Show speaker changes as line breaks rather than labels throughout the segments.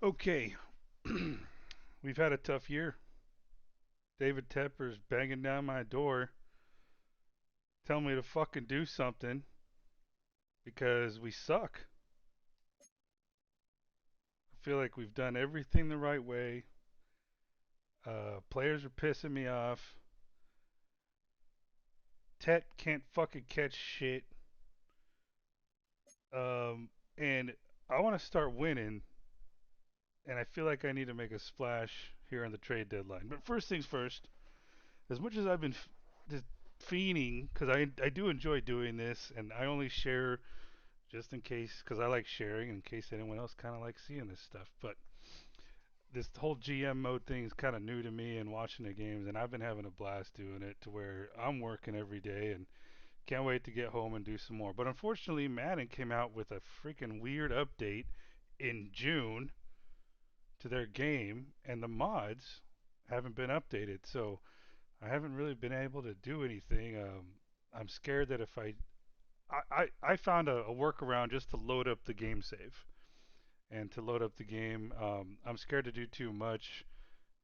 Okay, we've had a tough year. David Tepper's banging down my door, telling me to fucking do something because we suck. I feel like we've done everything the right way. Players are pissing me off. Tet can't fucking catch shit. And I want to start winning, and I feel like I need to make a splash here on the trade deadline. But first things first, as much as I've been just fiending, because I do enjoy doing this, and I only share just in case, because I like sharing, in case anyone else kind of likes seeing this stuff. But this whole GM mode thing is kind of new to me and watching the games, and I've been having a blast doing it to where I'm working every day and can't wait to get home and do some more. But unfortunately, Madden came out with a freaking weird update in June to their game, and the mods haven't been updated. So I haven't really been able to do anything. I'm scared that if I found a workaround just to load up the game save and to load up the game. I'm scared to do too much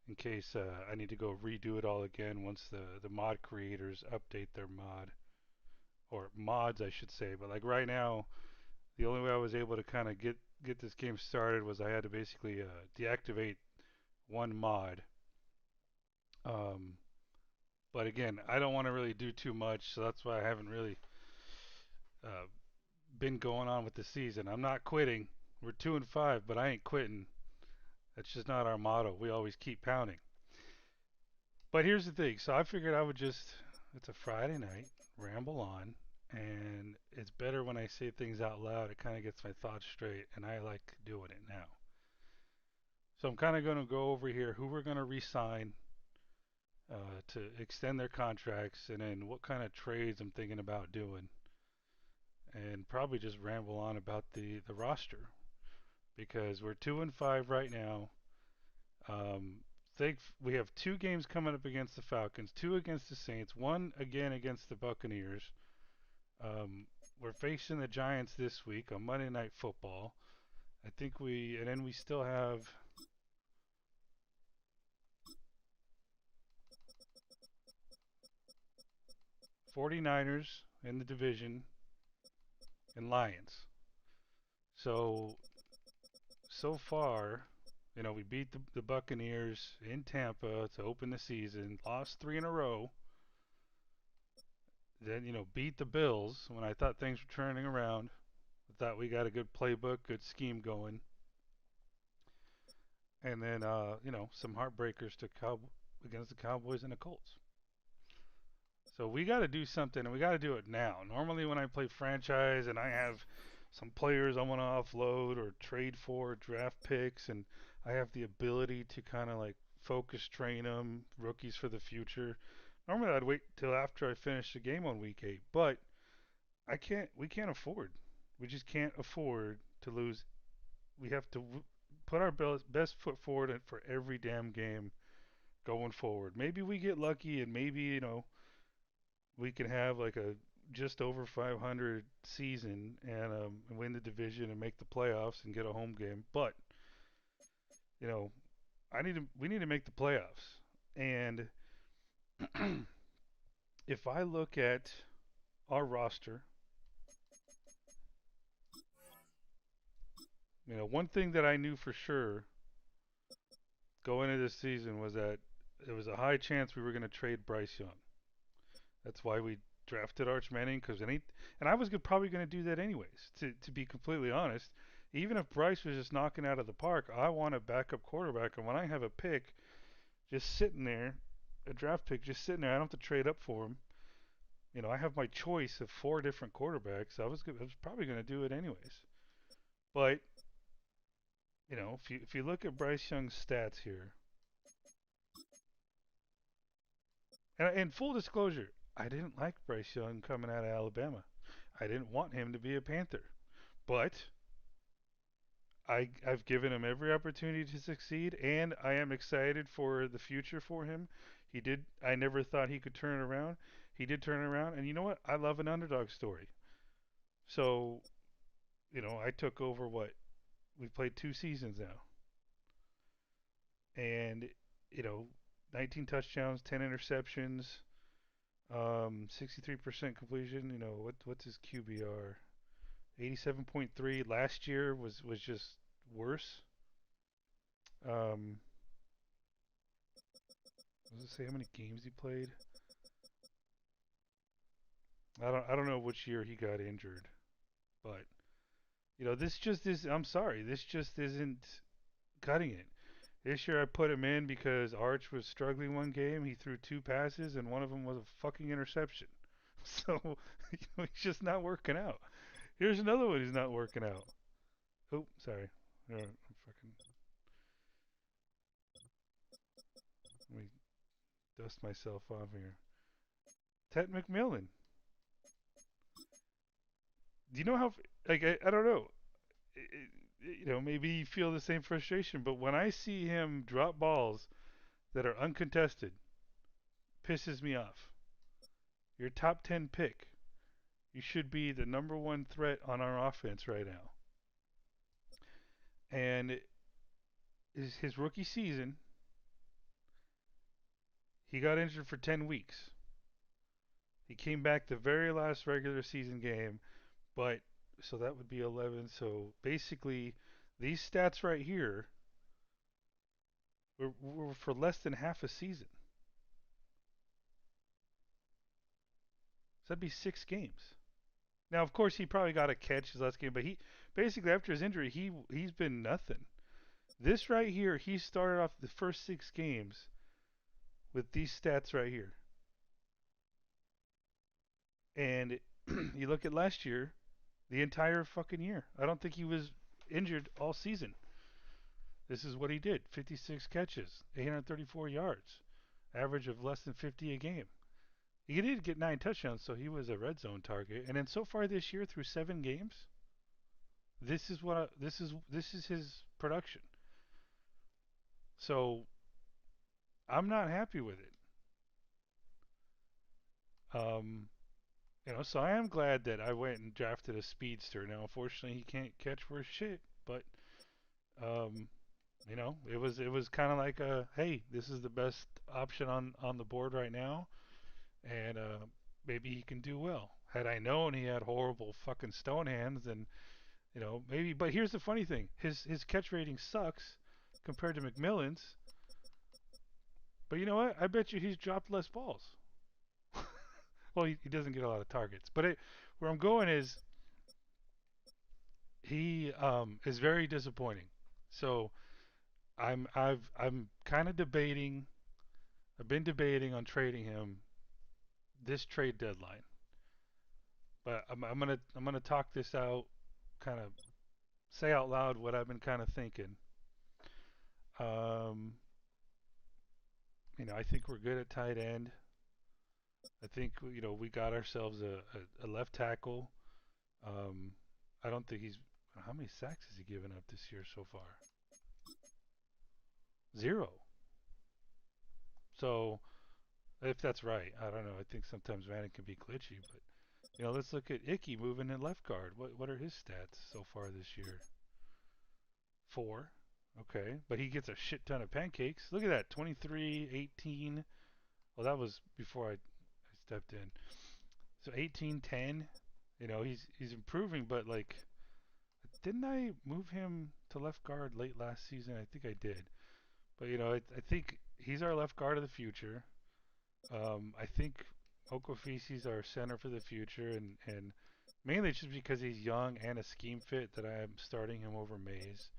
in case I need to go redo it all again once the mod creators update their mod or mods, I should say. But like right now, the only way I was able to kind of get this game started was I had to basically deactivate one mod. Um, but again, I don't want to really do too much, so that's why I haven't really uh, been going on with the season. I'm not quitting. We're 2-5, but I ain't quitting. That's just not our motto. We always keep pounding. But here's the thing. So I figured I would just, it's a Friday night, ramble on. And it's better when I say things out loud. It kind of gets my thoughts straight. And I like doing it now. So I'm kind of going to go over here who we're going to re-sign to extend their contracts, and then what kind of trades I'm thinking about doing, and probably just ramble on about the roster because we're 2-5 right now. Um, think we have two games coming up against the Falcons, two against the Saints, one again against the Buccaneers. Um, we're facing the Giants this week on Monday Night Football. I think and then we still have 49ers in the division and Lions. So far, we beat the Buccaneers in Tampa to open the season, lost three in a row. Then, beat the Bills when I thought things were turning around. I thought we got a good playbook, good scheme going. And then, some heartbreakers against the Cowboys and the Colts. So we got to do something, and we got to do it now. Normally, when I play franchise and I have some players I want to offload or trade for, draft picks, and I have the ability to kind of like focus train them, rookies for the future. Normally, I'd wait till after I finish the game on week 8, but I can't. We can't afford. We just can't afford to lose. We have to put our best foot forward for every damn game going forward. Maybe we get lucky, and maybe we can have like a just over 500 season and win the division and make the playoffs and get a home game. But you know, we need to make the playoffs. And if I look at our roster, one thing that I knew for sure going into this season was that there was a high chance we were going to trade Bryce Young. That's why we drafted Arch Manning and I was probably going to do that anyways. To be completely honest, even if Bryce was just knocking out of the park, I want a backup quarterback. And when I have a pick just sitting there, a draft pick just sitting there, I don't have to trade up for him. I have my choice of four different quarterbacks. I was probably going to do it anyways. But if you look at Bryce Young's stats here, and full disclosure, I didn't like Bryce Young coming out of Alabama. I didn't want him to be a Panther. But I've given him every opportunity to succeed, and I am excited for the future for him. He did. I never thought he could turn it around. He did turn it around, and you know what? I love an underdog story. So I took over what we've played 2 seasons now. and you know, 19 touchdowns, 10 interceptions, 63% completion. You know what's his QBR? 87.3. Last year was just worse. Um, does it say how many games he played? I don't know which year he got injured, but this just is. I'm sorry, this just isn't cutting it. This year I put him in because Arch was struggling one game. He threw two passes and one of them was a fucking interception. So he's just not working out. Here's another one he's not working out. Oh, sorry. I'm fucking. Let me dust myself off here. Ted McMillan. Do you know how? Like I don't know. Maybe you feel the same frustration, but when I see him drop balls that are uncontested, pisses me off. Your top 10 pick. You should be the number one threat on our offense right now. And his rookie season, he got injured for 10 weeks. He came back the very last regular season game, but so that would be 11. So basically, these stats right here were for less than half a season. So that'd be 6 games. Now, of course, he probably got a catch his last game, but he basically after his injury, he's been nothing. This right here, he started off the first 6 games with these stats right here, and you look at last year, the entire fucking year. I don't think he was injured all season. This is what he did: 56 catches, 834 yards, average of less than 50 a game. He did get 9 touchdowns, so he was a red zone target. And then so far this year, through 7 games, this is his production. So I'm not happy with it. Um, so I am glad that I went and drafted a speedster. Now, unfortunately, he can't catch worth shit, but um, it was kind of like a hey, this is the best option on the board right now, and maybe he can do well. Had I known he had horrible fucking stone hands, then maybe. But here's the funny thing: his catch rating sucks compared to McMillan's. But you know what? I bet you he's dropped less balls. Well, he doesn't get a lot of targets. But where I'm going is he is very disappointing. So I'm kind of debating. I've been debating on trading him this trade deadline. But I'm gonna talk this out, kind of say out loud what I've been kind of thinking. Um, I think we're good at tight end. I think we got ourselves a left tackle. Um, I don't think he's. How many sacks has he given up this year so far? Zero. So if that's right, I don't know. I think sometimes Madden can be glitchy, but let's look at Icky moving in left guard. What are his stats so far this year? 4. Okay, but he gets a shit ton of pancakes. Look at that, 23, 18. Well, that was before I stepped in. So 18, 10. He's improving, but like, didn't I move him to left guard late last season? I think I did. But I think he's our left guard of the future. I think Okofisi's our center for the future, and mainly just because he's young and a scheme fit that I am starting him over Mays.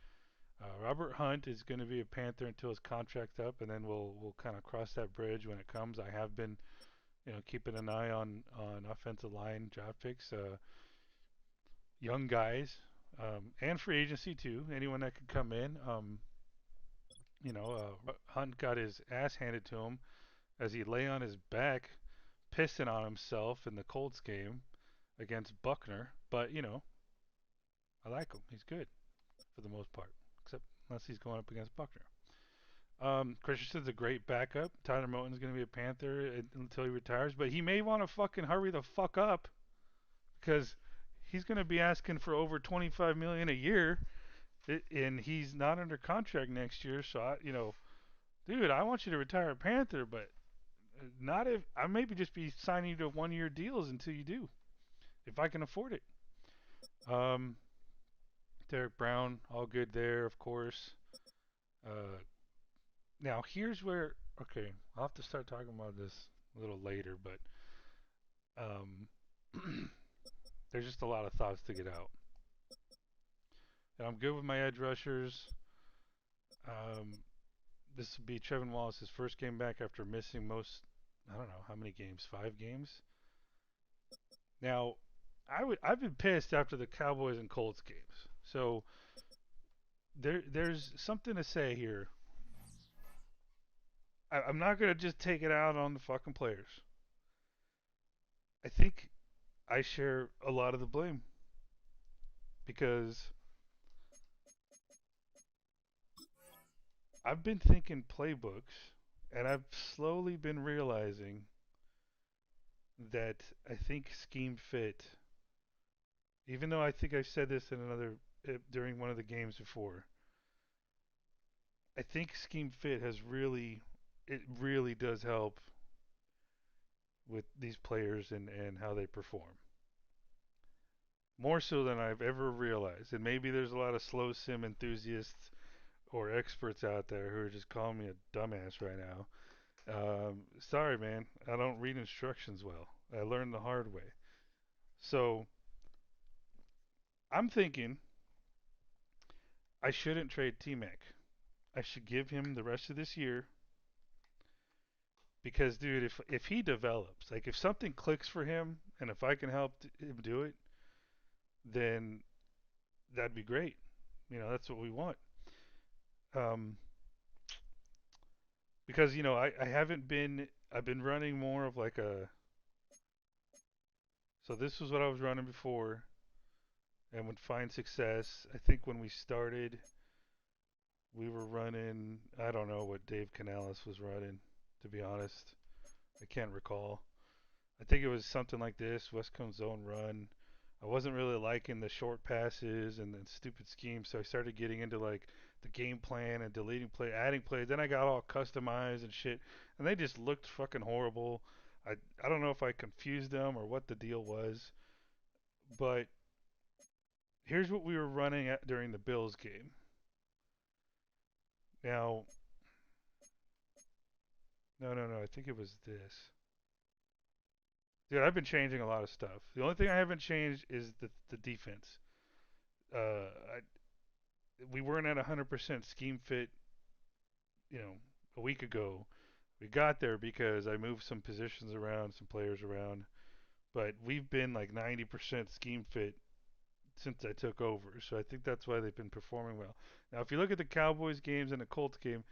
Robert Hunt is going to be a Panther until his contract's up, and then we'll kind of cross that bridge when it comes. I have been keeping an eye on offensive line draft picks, young guys, and free agency too. Anyone that could come in. Hunt got his ass handed to him as he lay on his back, pissing on himself in the Colts game against Buckner. But I like him. He's good for the most part, except unless he's going up against Buckner. Christensen's a great backup. Tyler Moton's going to be a Panther until he retires, but he may want to fucking hurry the fuck up because he's going to be asking for over 25 million a year, and he's not under contract next year. So dude, I want you to retire a Panther, but not if I maybe just be signing you to 1 year deals until you do, if I can afford it. Um, Derek Brown, all good there, of course. Uh, Now here's where okay, I'll have to start talking about this a little later, but um, there's just a lot of thoughts to get out. And I'm good with my edge rushers. Um, this would be Trevin Wallace's first game back after missing most. I don't know how many games, 5 games. Now, I've been pissed after the Cowboys and Colts games. So there's something to say here. I'm not gonna just take it out on the fucking players. I think I share a lot of the blame because I've been thinking playbooks, and I've slowly been realizing that I think scheme fit. Even though I think I said this in another during one of the games before, I think scheme fit has really does help with these players and how they perform. More so than I've ever realized. And maybe there's a lot of slow sim enthusiasts or experts out there who are just calling me a dumbass right now. Sorry, man. I don't read instructions well. I learned the hard way. So I'm thinking I shouldn't trade T Mac. I should give him the rest of this year because, dude, if he develops, like if something clicks for him, and if I can help him do it, then that'd be great. That's what we want. Um, because I haven't been. I've been running more of like a. So this was what I was running before, and would find success. I think when we started, we were running. I don't know what Dave Canales was running. To be honest, I can't recall. I think it was something like this: West Coast zone run. I wasn't really liking the short passes and the stupid schemes, so I started getting into like the game plan and deleting play, adding plays. Then I got all customized and shit, and they just looked fucking horrible. I don't know if I confused them or what the deal was, but here's what we were running at during the Bills game. Now, no, no, no, I think it was this. Dude, I've been changing a lot of stuff. The only thing I haven't changed is the defense. I, we weren't at 100% scheme fit, a week ago. We got there because I moved some positions around, some players around, but we've been like 90% scheme fit since I took over. So I think that's why they've been performing well. Now, if you look at the Cowboys games and the Colts game,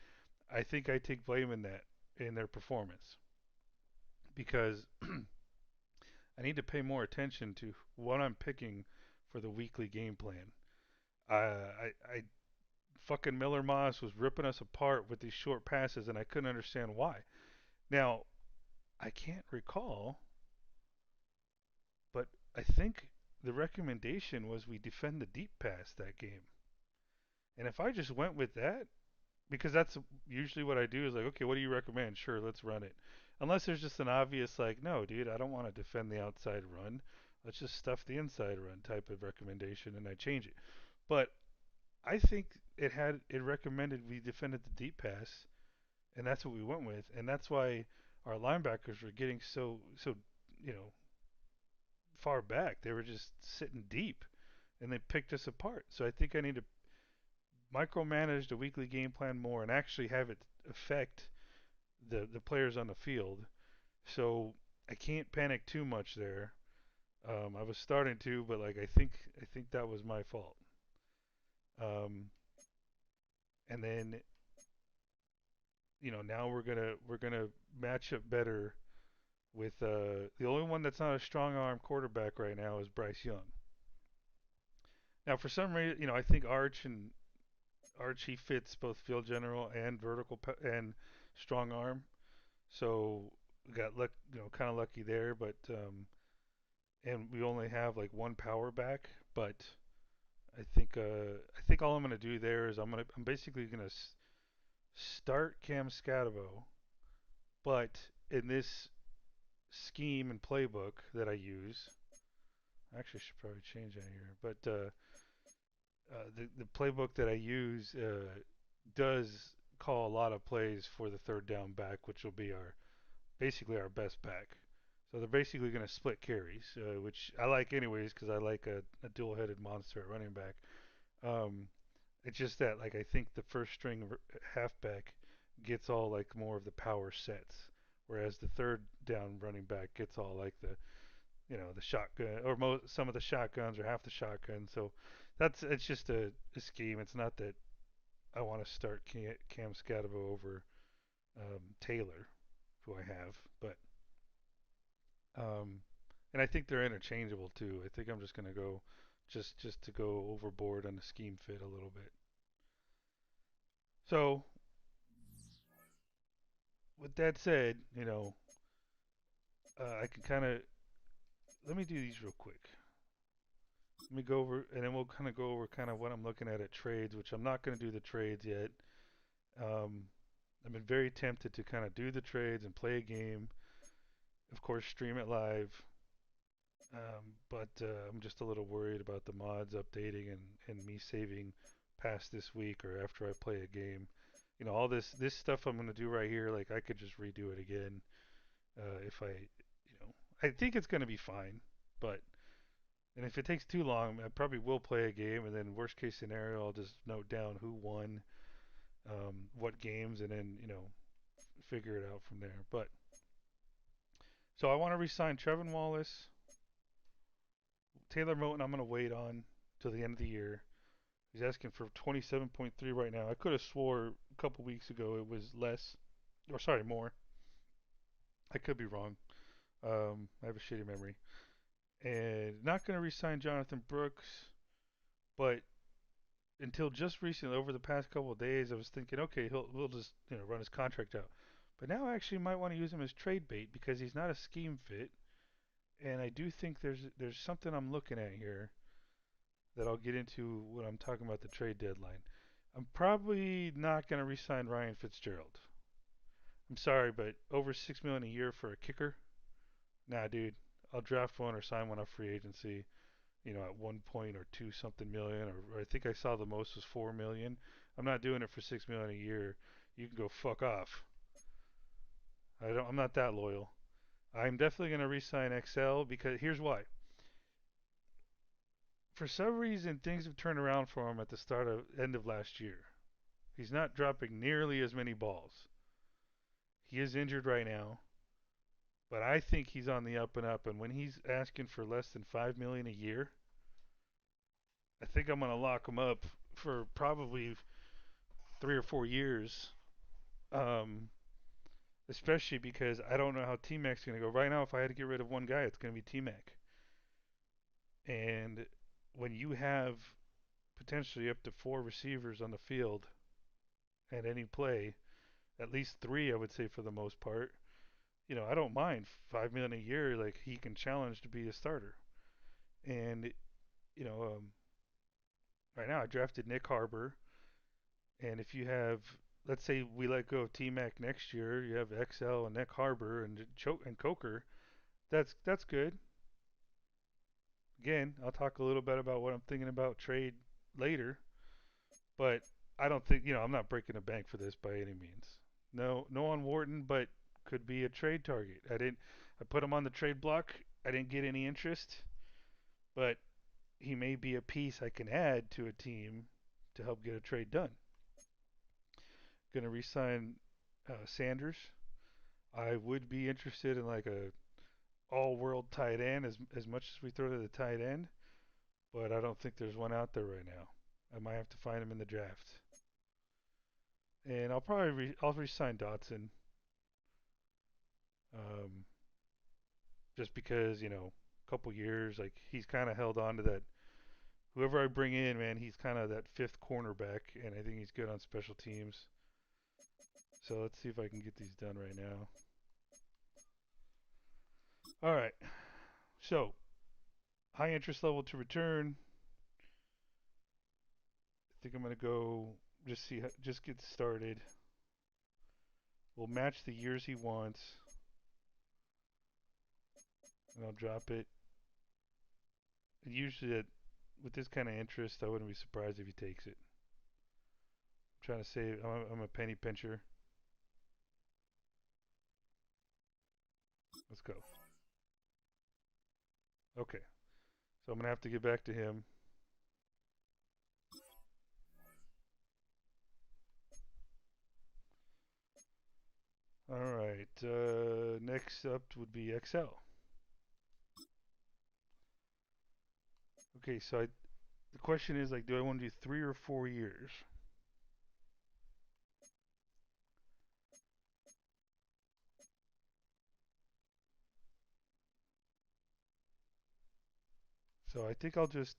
I think I take blame in that in their performance because I need to pay more attention to what I'm picking for the weekly game plan. I fucking Miller Moss was ripping us apart with these short passes, and I couldn't understand why. Now I can't recall, but I think the recommendation was we defend the deep pass that game. And if I just went with that, because that's usually what I do is like, okay, what do you recommend? Sure, let's run it. Unless there's just an obvious like, no, dude, I don't want to defend the outside run. Let's just stuff the inside run type of recommendation, and I change it. But I think it recommended we defended the deep pass, and that's what we went with, and that's why our linebackers were getting so you know far back. They were just sitting deep, and they picked us apart. So I think I need to micromanage the weekly game plan more and actually have it affect the players on the field. So I can't panic too much there. I was starting to, but like I think that was my fault. Um, and then now we're gonna match up better with the only one that's not a strong arm quarterback right now is Bryce Young. Now for some reason, I think Archie fits both field general and and strong arm. So we got kind of lucky there, but and we only have like one power back, but I think all I'm gonna do there is I'm basically gonna start Cam Scatabo, but in this scheme and playbook that I use, I actually should probably change that here, but the playbook that I use does call a lot of plays for the third down back, which will be our basically our best back. So they're basically going to split carries, which I like anyways because I like a dual-headed monster at running back. Um, it's just that like I think the first string halfback gets all like more of the power sets, whereas the third down running back gets all like the the shotgun or some of the shotguns or half the shotgun. So that's it's just a scheme. It's not that I want to start Cam Scatabo over Taylor, who I have, but um, and I think they're interchangeable too. I think I'm just gonna go just to go overboard on the scheme fit a little bit. So with that said, I can kind of let me do these real quick. Let me go over, and then we'll kind of go over kind of what I'm looking at trades, which I'm not going to do the trades yet. Um, I've been very tempted to kind of do the trades and play a game. Of course, stream it live. But I'm just a little worried about the mods updating and me saving past this week or after I play a game. All this stuff I'm gonna do right here, like I could just redo it again if I think it's gonna be fine. But and if it takes too long, I probably will play a game, and then worst case scenario, I'll just note down who won, what games, and then figure it out from there. But so I want to resign Trevin Wallace, Taylor Moton. I'm gonna wait on till the end of the year. He's asking for 27.3 right now. I could have swore a couple weeks ago it was less, or sorry, more. I could be wrong. I have a shitty memory. And not going to re-sign Jonathan Brooks, but until just recently, over the past couple of days, I was thinking, okay, we'll just run his contract out. But now I actually might want to use him as trade bait because he's not a scheme fit, and I do think there's something I'm looking at here that I'll get into when I'm talking about the trade deadline. I'm probably not going to re-sign Ryan Fitzgerald. I'm sorry, but over 6 million a year for a kicker? Nah, dude. I'll draft one or sign one off free agency. At 1 point or two something million, or I think I saw the most was 4 million. I'm not doing it for 6 million a year. You can go fuck off. I'm not that loyal. I'm definitely going to re-sign XL because here's why. For some reason, things have turned around for him at the end of last year. He's not dropping nearly as many balls. He is injured right now, but I think he's on the up and up. And when he's asking for less than 5 million a year, I think I'm gonna lock him up for probably 3 or 4 years. Um, Especially because I don't know how T Mac's gonna go. Right now, if I had to get rid of one guy, it's gonna be T Mac. And when you have potentially up to 4 receivers on the field at any play, at least three, I would say for the most part. I don't mind 5 million a year. Like he can challenge to be a starter. And you know, right now I drafted Nick Harbor, and if you have, let's say we let go of T Mac next year, you have XL and Nick Harbor and Coker. That's good. Again, I'll talk a little bit about what I'm thinking about trade later, but I don't think I'm not breaking a bank for this by any means. No, no on Wharton, but could be a trade target. I put him on the trade block. I didn't get any interest, but he may be a piece I can add to a team to help get a trade done. Going to re-sign Sanders. I would be interested in like a all-world tight end as much as we throw to the tight end, but I don't think there's one out there right now. I might have to find him in the draft. And I'll re-sign Dotson, um, just because a couple years like he's kind of held on to that. Whoever I bring in, man, he's kind of that fifth cornerback, and I think he's good on special teams. So let's see if I can get these done right now. All right. So high interest level to return. I think I'm gonna go just get started. We'll match the years he wants, and I'll drop it. And usually, with this kind of interest, I wouldn't be surprised if he takes it. I'm trying to save. I'm a penny pincher. Let's go. Okay, so I'm gonna have to get back to him. All right. Next up would be XL. Okay, so the question is like, do I want to do 3 or 4 years? So I think I'll just.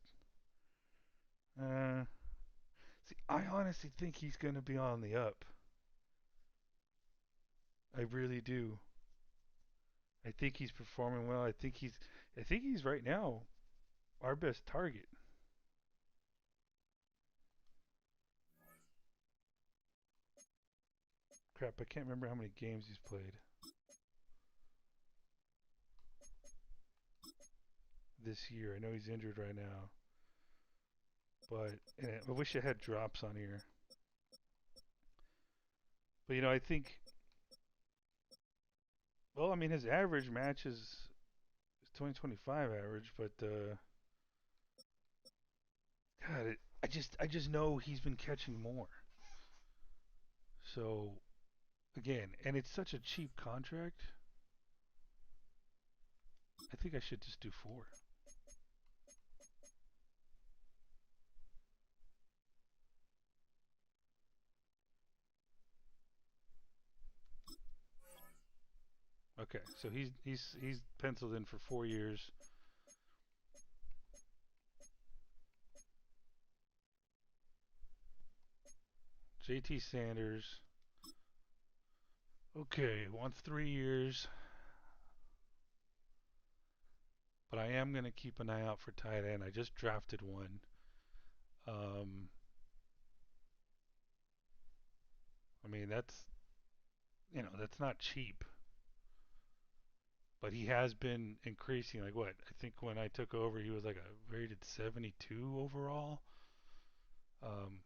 Uh, See, I honestly think he's going to be on the up. I really do. I think he's performing well. I think he's right now our best target. Crap, I can't remember how many games he's played this year. I know he's injured right now, but I wish I had drops on here. But I think. Well, I mean, his average matches his 2025 average, but God, I just know he's been catching more. So again, and it's such a cheap contract. I think I should just do 4. Okay, so he's penciled in for 4 years. JT Sanders. Okay, wants 3 years, but I am gonna keep an eye out for tight end. I just drafted one. Um, I mean that's not cheap, but he has been increasing. Like what? I think when I took over, he was like a rated 72 overall.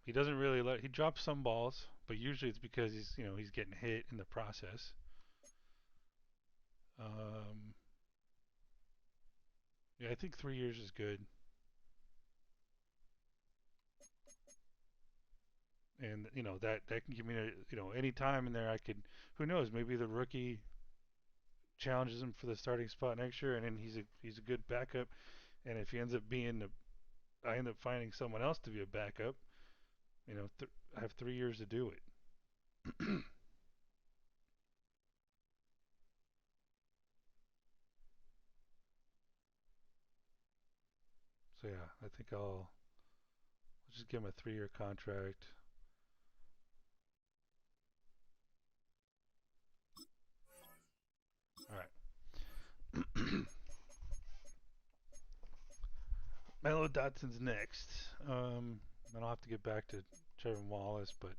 He doesn't really he drops some balls, but usually it's because he's getting hit in the process. Um, yeah, I think 3 years is good, and that can give me any time in there I could. Who knows? Maybe the rookie challenges him for the starting spot next year, and then he's a good backup. And if he ends up being I end up finding someone else to be a backup. I have 3 years to do it. So yeah, I think I'll just give him a 3-year contract. All right. Melo Dotson's next. I don't have to get back to Trevor Wallace, but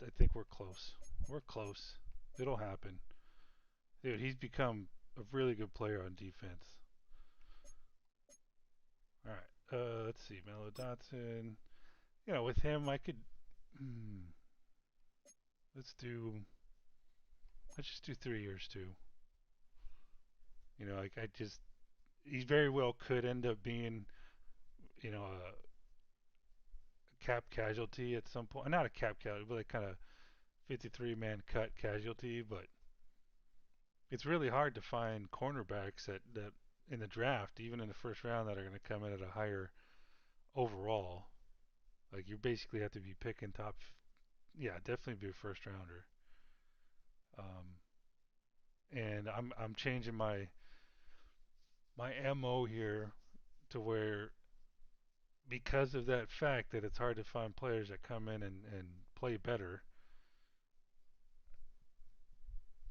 I think we're close. We're close. It'll happen. Dude, he's become a really good player on defense. All right. Let's see. Melo Dotson. With him, I could. Hmm, let's do. Let's just do 3 years too. Like he very well could end up being, a cap casualty at some point. Not a cap casualty, but like kind of 53 man cut casualty. But it's really hard to find cornerbacks that in the draft, even in the first round, that are going to come in at a higher overall. Like you basically have to be picking top. Yeah, definitely be a first rounder. Um, and I'm changing my mo here to where, because of that fact that it's hard to find players that come in and play better.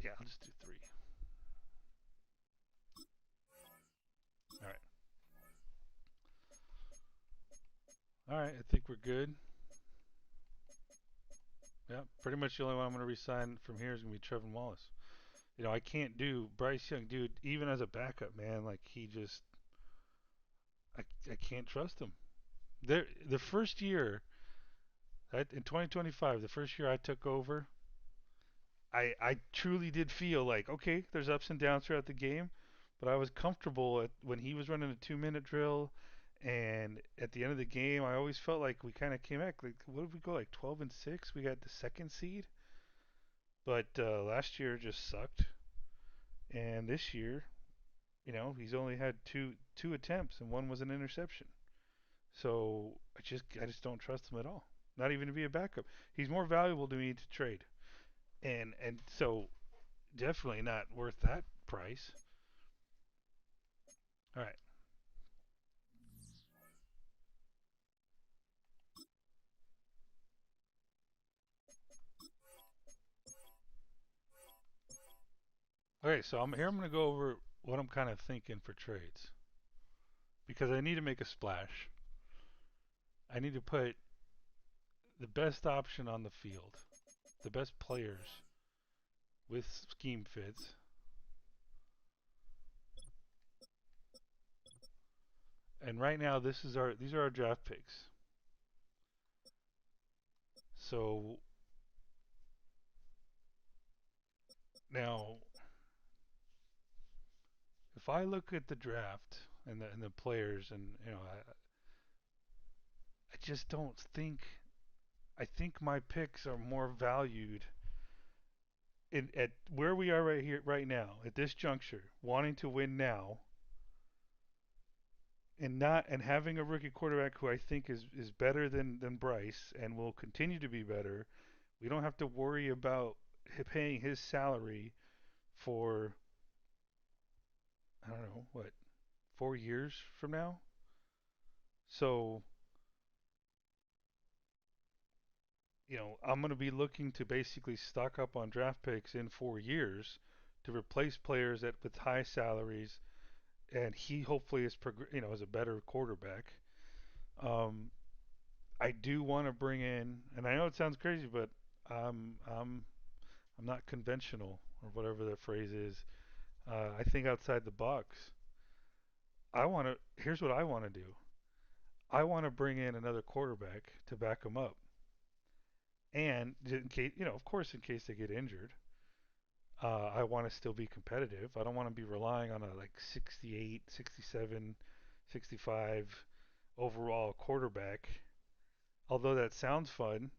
Yeah, I'll just do 3. All right. All right, I think we're good. Yeah, pretty much the only one I'm going to resign from here is going to be Trevin Wallace. I can't do Bryce Young, dude. Even as a backup, man, like he just, I, I can't trust him. The first year in 2025, the first year I took over, I truly did feel like okay, there's ups and downs throughout the game, but I was comfortable when he was running a 2 minute drill, and at the end of the game, I always felt like we kind of came back. Like what did we go like 12-6? We got the second seed, but last year just sucked, and this year, he's only had two attempts and one was an interception. So I just don't trust him at all. Not even to be a backup. He's more valuable to me to trade, and so definitely not worth that price. All right. Okay, so I'm going to go over what I'm kind of thinking for trades because I need to make a splash. I need to put the best option on the field, the best players with scheme fits. And right now, these are our draft picks. So now, if I look at the draft and the players, and I just don't think. I think my picks are more valued at where we are right here, right now, at this juncture, wanting to win now, and having a rookie quarterback who I think is better than Bryce and will continue to be better. We don't have to worry about paying his salary for I don't know what 4 years from now. So I'm going to be looking to basically stock up on draft picks in 4 years to replace players that with high salaries, and he hopefully is a better quarterback. Um, I do want to bring in, and I know it sounds crazy, but um, I'm I'm not conventional or whatever the phrase is. I think outside the box. Here's what I want to do. I want to bring in another quarterback to back him up, and in case of course, in case they get injured. I want to still be competitive. I don't want to be relying on a like 68, 67, 65 overall quarterback. Although that sounds fun,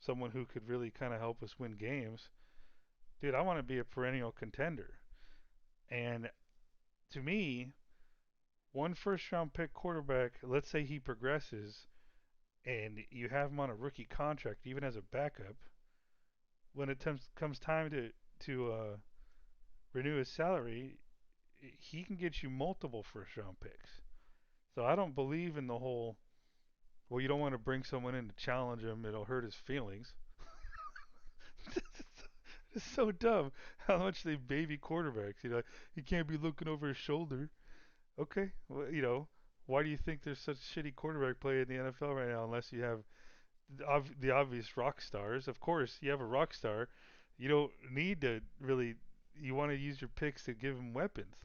someone who could really kind of help us win games. Dude, I want to be a perennial contender. And to me, one first round pick quarterback, let's say he progresses and you have him on a rookie contract, even as a backup, when it comes time to renew his salary, he can get you multiple first round picks. So I don't believe in the whole, well, you don't want to bring someone in to challenge him, it'll hurt his feelings. It's so dumb how much they baby quarterbacks. He can't be looking over his shoulder. Okay, well, why do you think there's such shitty quarterback play in the NFL right now unless you have the obvious rock stars? Of course, you have a rock star. You don't need to really. You want to use your picks to give him weapons.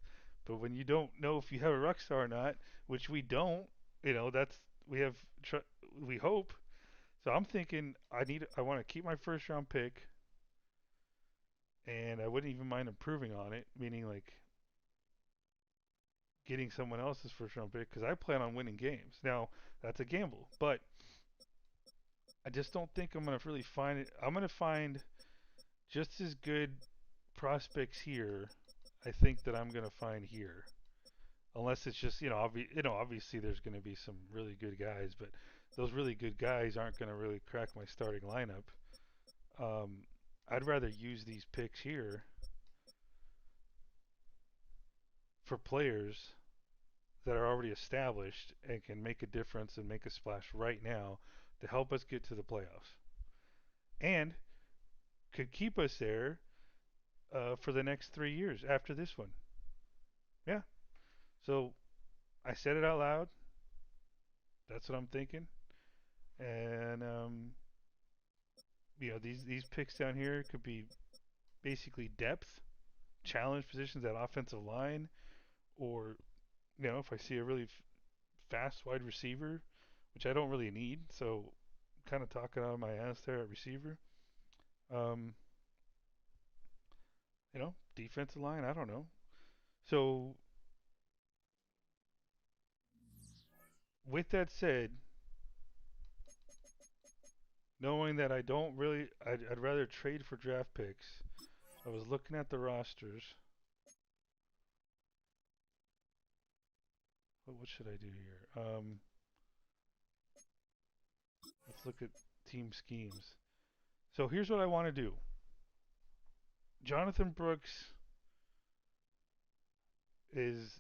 But when you don't know if you have a rock star or not, which we don't, that's we have. We hope. So I'm thinking I want to keep my first round pick, and I wouldn't even mind improving on it, meaning like getting someone else's first round pick because I plan on winning games. Now that's a gamble, but I just don't think I'm gonna really find it. I'm gonna find just as good prospects here. I think that I'm gonna find here, unless it's just obviously there's gonna be some really good guys, but those really good guys aren't gonna really crack my starting lineup. Um, I'd rather use these picks here for players that are already established and can make a difference and make a splash right now to help us get to the playoffs and could keep us there for the next 3 years after this one. Yeah. So I said it out loud. That's what I'm thinking. And these picks down here could be basically depth, challenge positions at offensive line, or if I see a really fast wide receiver, which I don't really need, so kind of talking out of my ass there at receiver. Um, defensive line, I don't know. So with that said, knowing that I don't really, I'd rather trade for draft picks. I was looking at the rosters. What should I do here? Let's look at team schemes. So here's what I want to do. Jonathan Brooks is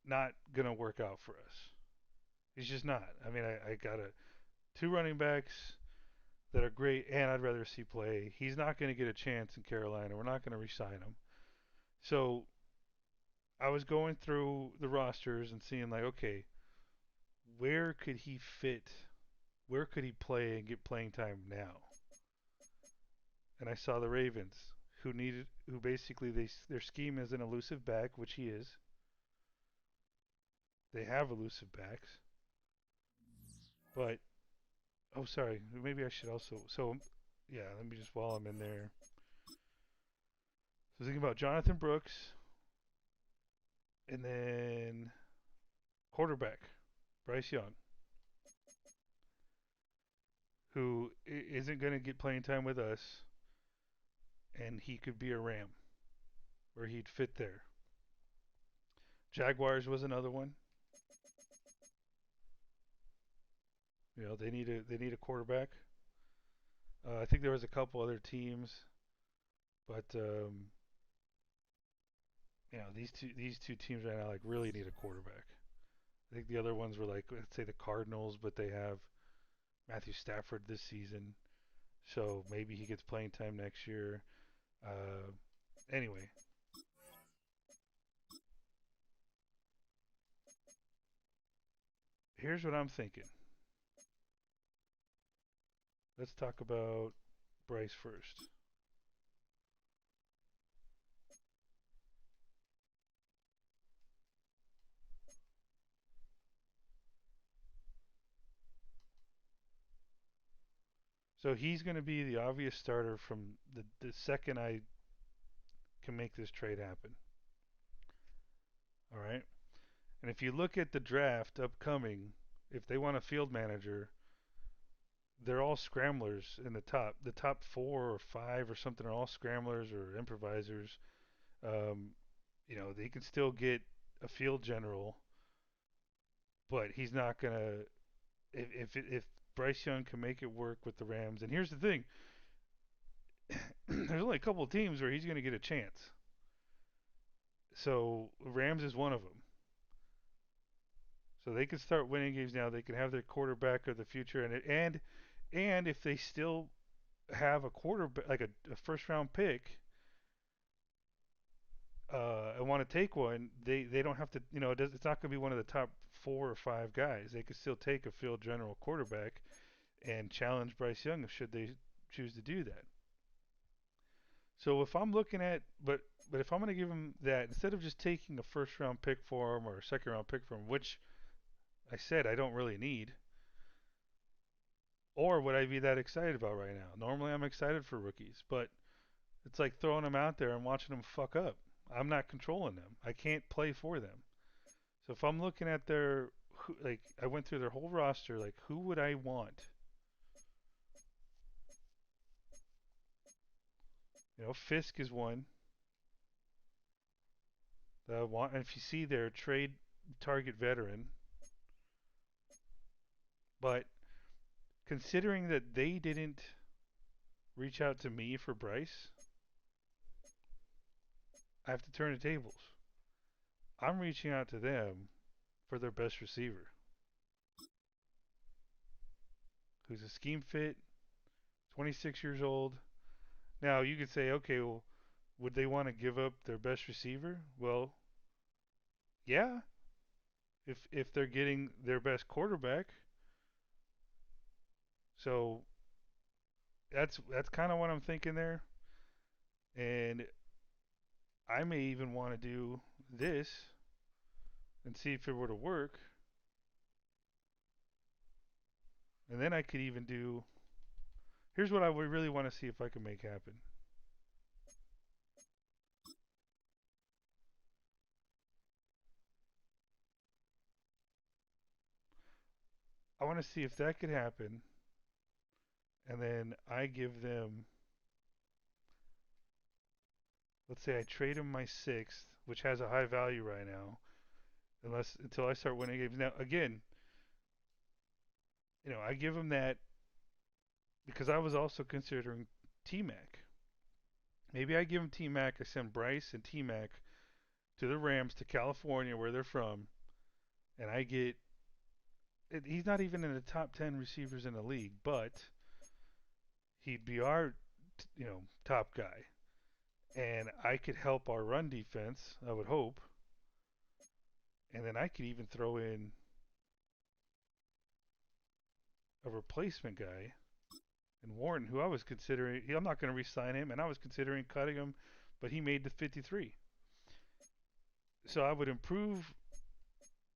not gonna work out for us. He's just not. I mean, I got two running backs that are great, and I'd rather see play. He's not going to get a chance in Carolina. We're not going to re-sign him. So I was going through the rosters and seeing like, okay, where could he fit? Where could he play and get playing time now? And I saw the Ravens, who basically their scheme is an elusive back, which he is. They have elusive backs, but oh, sorry, maybe I should also. So yeah, let me just while I'm in there. So thinking about Jonathan Brooks, and then quarterback Bryce Young, who isn't going to get playing time with us, and he could be a Ram where he'd fit there. Jaguars was another one. They need a quarterback. I think there was a couple other teams, but these two teams right now like really need a quarterback. I think the other ones were like let's say the Cardinals, but they have Matthew Stafford this season, so maybe he gets playing time next year. Uh, anyway, here's what I'm thinking. Let's talk about Bryce first. So he's going to be the obvious starter from the second I can make this trade happen. All right. And if you look at the draft upcoming, if they want a field manager, they're all scramblers in the top. The top four or five or something are all scramblers or improvisers. Um, they can still get a field general, but he's not gonna. If Bryce Young can make it work with the Rams, and here's the thing, there's only a couple of teams where he's gonna get a chance. So Rams is one of them. So they can start winning games now. They can have their quarterback of the future, and if they still have a quarterback like a first round pick, and want to take one, they don't have to. It's not going to be one of the top 4 or 5 guys. They could still take a field general quarterback and challenge Bryce Young should they choose to do that. So if I'm looking at, but if I'm going to give him that instead of just taking a first round pick for him or a second round pick for him, which I said I don't really need, or would I be that excited about right now? Normally I'm excited for rookies, but it's like throwing them out there and watching them fuck up. I'm not controlling them. I can't play for them. So if I'm looking at like I went through their whole roster, like who would I want? Fisk is one that I want. And if you see there, trade target veteran. But considering that they didn't reach out to me for Bryce, I have to turn the tables. I'm reaching out to them for their best receiver, who's a scheme fit, 26 years old. Now you could say, okay, well, would they want to give up their best receiver? Well, yeah, if they're getting their best quarterback. So That's kind of what I'm thinking there, and I may even want to do this and see if it were to work, and then I could even do. Here's what I would really want to see if I can make happen. I want to see if that could happen, and then I give them. Let's say I trade him my sixth, which has a high value right now, unless until I start winning games. Now again, I give him that because I was also considering T Mac. Maybe I give him T Mac. I send Bryce and T Mac to the Rams to California, where they're from, and I get. He's not even in the top 10 receivers in the league, but he'd be our, top guy, and I could help our run defense. I would hope, and then I could even throw in a replacement guy and Warren, who I was considering. I'm not going to re-sign him, and I was considering cutting him, but he made the 53. So I would improve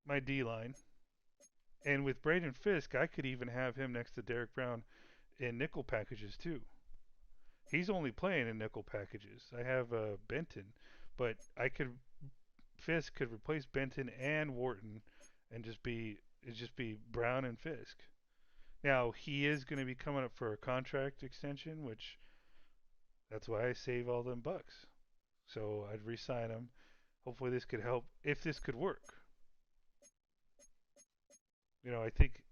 my D line, and with Braden Fisk, I could even have him next to Derek Brown in nickel packages too. He's only playing in nickel packages. I have Benton, but I could Fisk could replace Benton and Wharton, and just be Brown and Fisk. Now he is going to be coming up for a contract extension, which that's why I save all them bucks. So I'd re-sign him. Hopefully this could help. If this could work, I think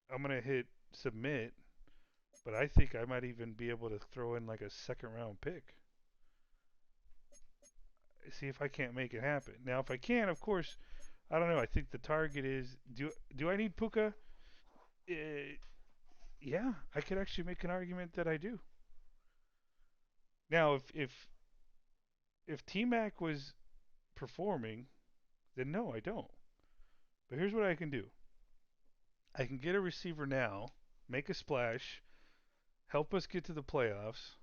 I'm gonna hit submit, but I think I might even be able to throw in like a second round pick. See if I can't make it happen. Now, if I can, of course, I don't know. I think the target is do I need Puka? Uh, yeah, I could actually make an argument that I do. Now, if T Mac was performing, then no, I don't. But here's what I can do. I can get a receiver now, make a splash, help us get to the playoffs.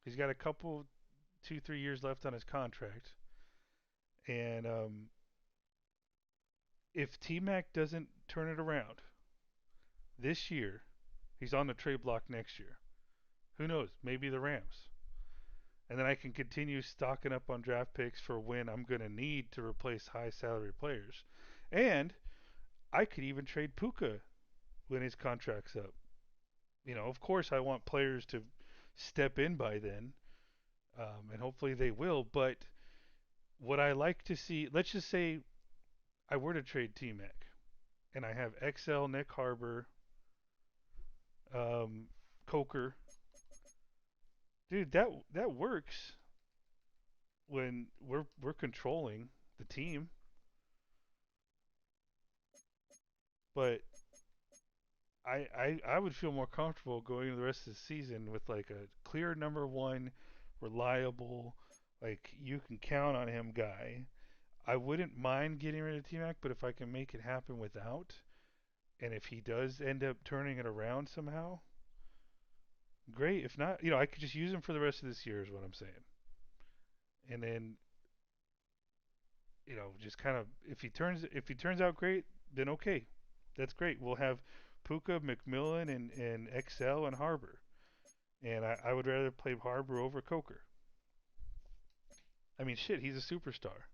He's got a couple, 2, 3 years left on his contract, and if T Mac doesn't turn it around this year, he's on the trade block next year. Who knows? Maybe the Rams. And then I can continue stocking up on draft picks for when I'm going to need to replace high salary players. And I could even trade Puka when his contract's up. Of course, I want players to step in by then, and hopefully they will. But what I like to see, let's just say I were to trade T Mac, and I have XL, Nick Harbor, um, Coker. Dude, that works when we're controlling the team. But I would feel more comfortable going into the rest of the season with like a clear number one, reliable, like you can count on him guy. I wouldn't mind getting rid of T Mac, but if I can make it happen without, and if he does end up turning it around somehow, great. If not, I could just use him for the rest of this year, is what I'm saying. And then, just kind of if he turns out great, then okay, that's great. We'll have Puka, McMillan, and XL and Harbor. And I would rather play Harbor over Coker. I mean, shit, he's a superstar.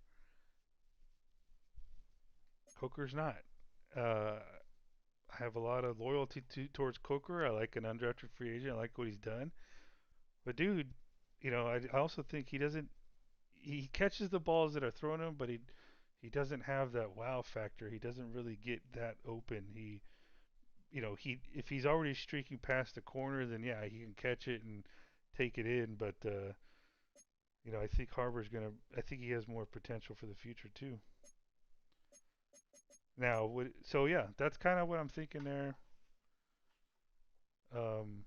Coker's not. Uh, I have a lot of loyalty towards Coker. I like an undrafted free agent. I like what he's done. But dude, I also think he doesn't. He catches the balls that are thrown to him, but he doesn't have that wow factor. He doesn't really get that open. He if he's already streaking past the corner, then yeah, he can catch it and take it in. But I think Harbor's gonna. I think he has more potential for the future too. Now, so yeah, that's kind of what I'm thinking there. Um,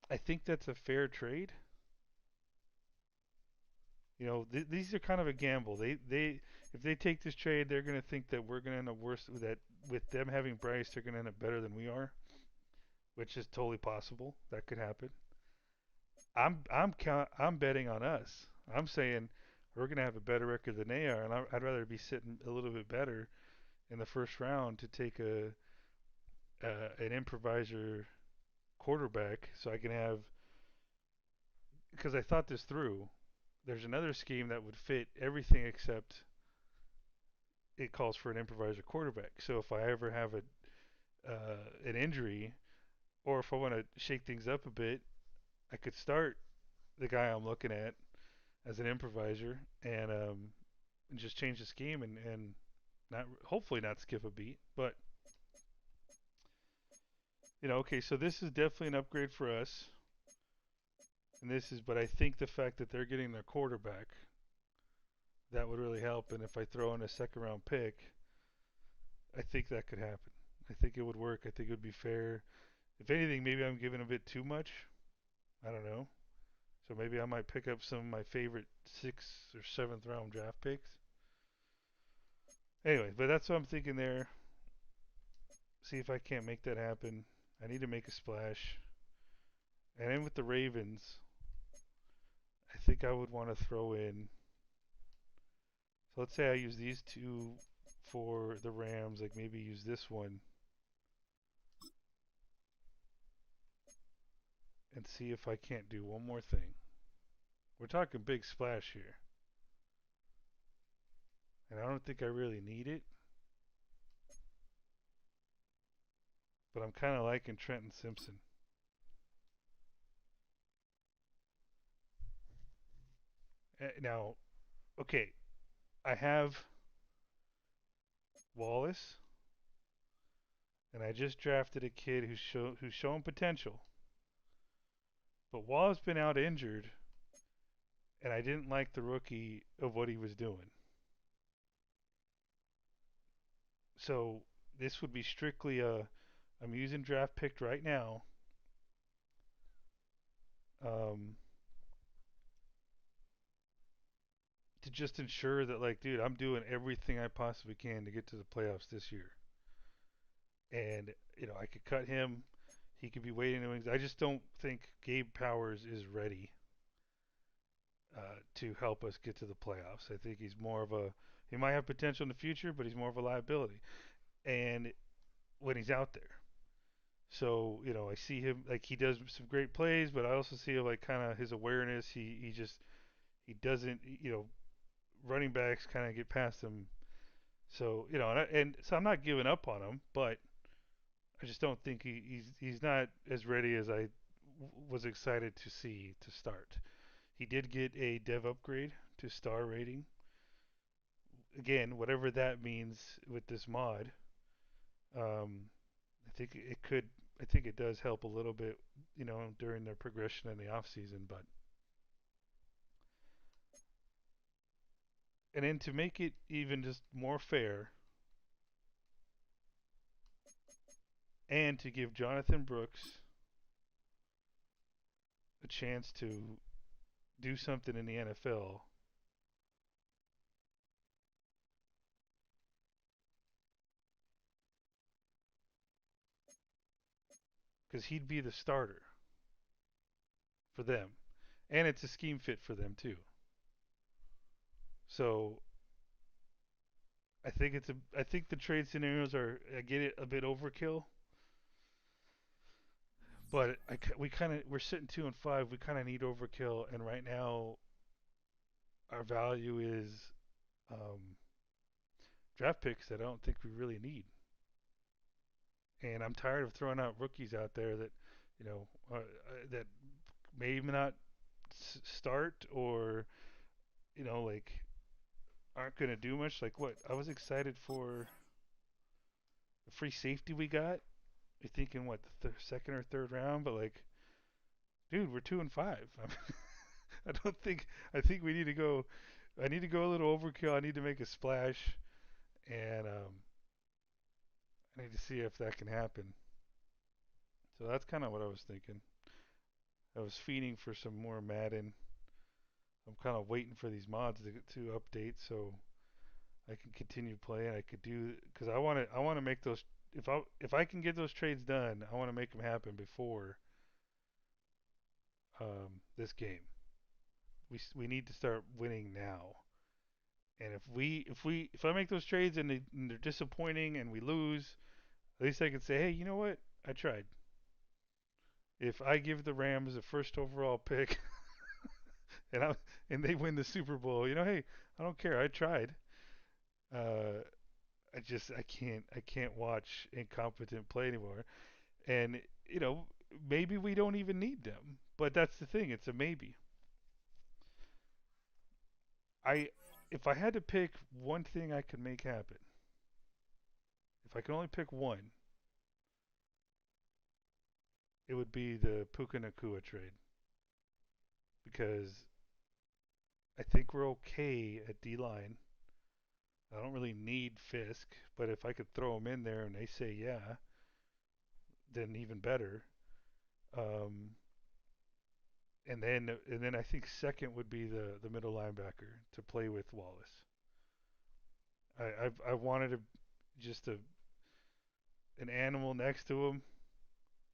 I think that's a fair trade. These are kind of a gamble. They if they take this trade, they're going to think that we're going to end up worse. That with them having Bryce, they're going to end up better than we are. which is totally possible. That could happen. I'm betting on us. I'm saying we're gonna have a better record than they are, and I'd rather be sitting a little bit better in the first round to take a an improviser quarterback, so I can have, because I thought this through. There's another scheme that would fit everything except it calls for an improviser quarterback. So if I ever have an injury, or if I want to shake things up a bit, I could start the guy I'm looking at as an improviser and just change the scheme and not hopefully not skip a beat. But okay, so this is definitely an upgrade for us, and but I think the fact that they're getting their quarterback that would really help. And if I throw in a second round pick, I think that could happen. I think it would work. I think it would be fair. If anything, maybe I'm giving a bit too much. I don't know. So maybe I might pick up some of my favorite sixth or seventh round draft picks. Anyway, but that's what I'm thinking there. See if I can't make that happen. I need to make a splash. And then with the Ravens, I think I would want to throw in. So let's say I use these two for the Rams, like maybe use this one and see if I can't do one more thing. We're talking big splash here. And I don't think I really need it, but I'm kind of liking Trenton Simpson. Now, okay, I have Wallace, and I just drafted a kid who's showing potential. But Wallace been out injured, and I didn't like the rookie of what he was doing. So this would be strictly a I'm using draft picked right now. Um, to just ensure that, like, dude, I'm doing everything I possibly can to get to the playoffs this year. And I could cut him. He could be waiting in the wings. I just don't think Gabe Powers is ready to help us get to the playoffs. I think he's more of a he might have potential in the future, but he's more of a liability. And when he's out there, so I see him like he does some great plays, but I also see like kind of his awareness. He doesn't running backs kind of get past him. So and so I'm not giving up on him, but I just don't think he's not as ready as I was excited to see to start. He did get a dev upgrade to star rating. Again, whatever that means with this mod, um, I think it could. I think it does help a little bit, during their progression in the off season. But and then to make it even just more fair, and to give Jonathan Brooks a chance to do something in the NFL, because he'd be the starter for them, and it's a scheme fit for them too. So I think the trade scenarios are I get it a bit overkill, but we're sitting 2-5. We kind of need overkill, and right now our value is um, draft picks that I don't think we really need. And I'm tired of throwing out rookies out there that that maybe not start or like aren't going to do much. Like what I was excited for the free safety we got. You're thinking what the second or third round, but like, dude, we're 2-5. I don't think. I think we need to go. I need to go a little overkill. I need to make a splash, and I need to see if that can happen. So that's kind of what I was thinking. I was fiending for some more Madden. I'm kind of waiting for these mods to update so I can continue playing. I could do because I want to make those. if I can get those trades done, I want to make them happen before this game. We need to start winning now. And if I make those trades and they're disappointing and we lose, at least I can say, hey, you know what? I tried. If I give the Rams a first overall pick and and they win the Super Bowl, hey, I don't care. I tried. Uh, I can't watch incompetent play anymore. And you know maybe we don't even need them, but that's the thing. It's a maybe. I If I had to pick one thing I could make happen, if I could only pick one, it would be the Puka Nakua trade because I think we're okay at D line. I don't really need Fisk, but if I could throw him in there and they say yeah, then even better. Um, and then I think second would be the middle linebacker to play with Wallace. I wanted just an animal next to him,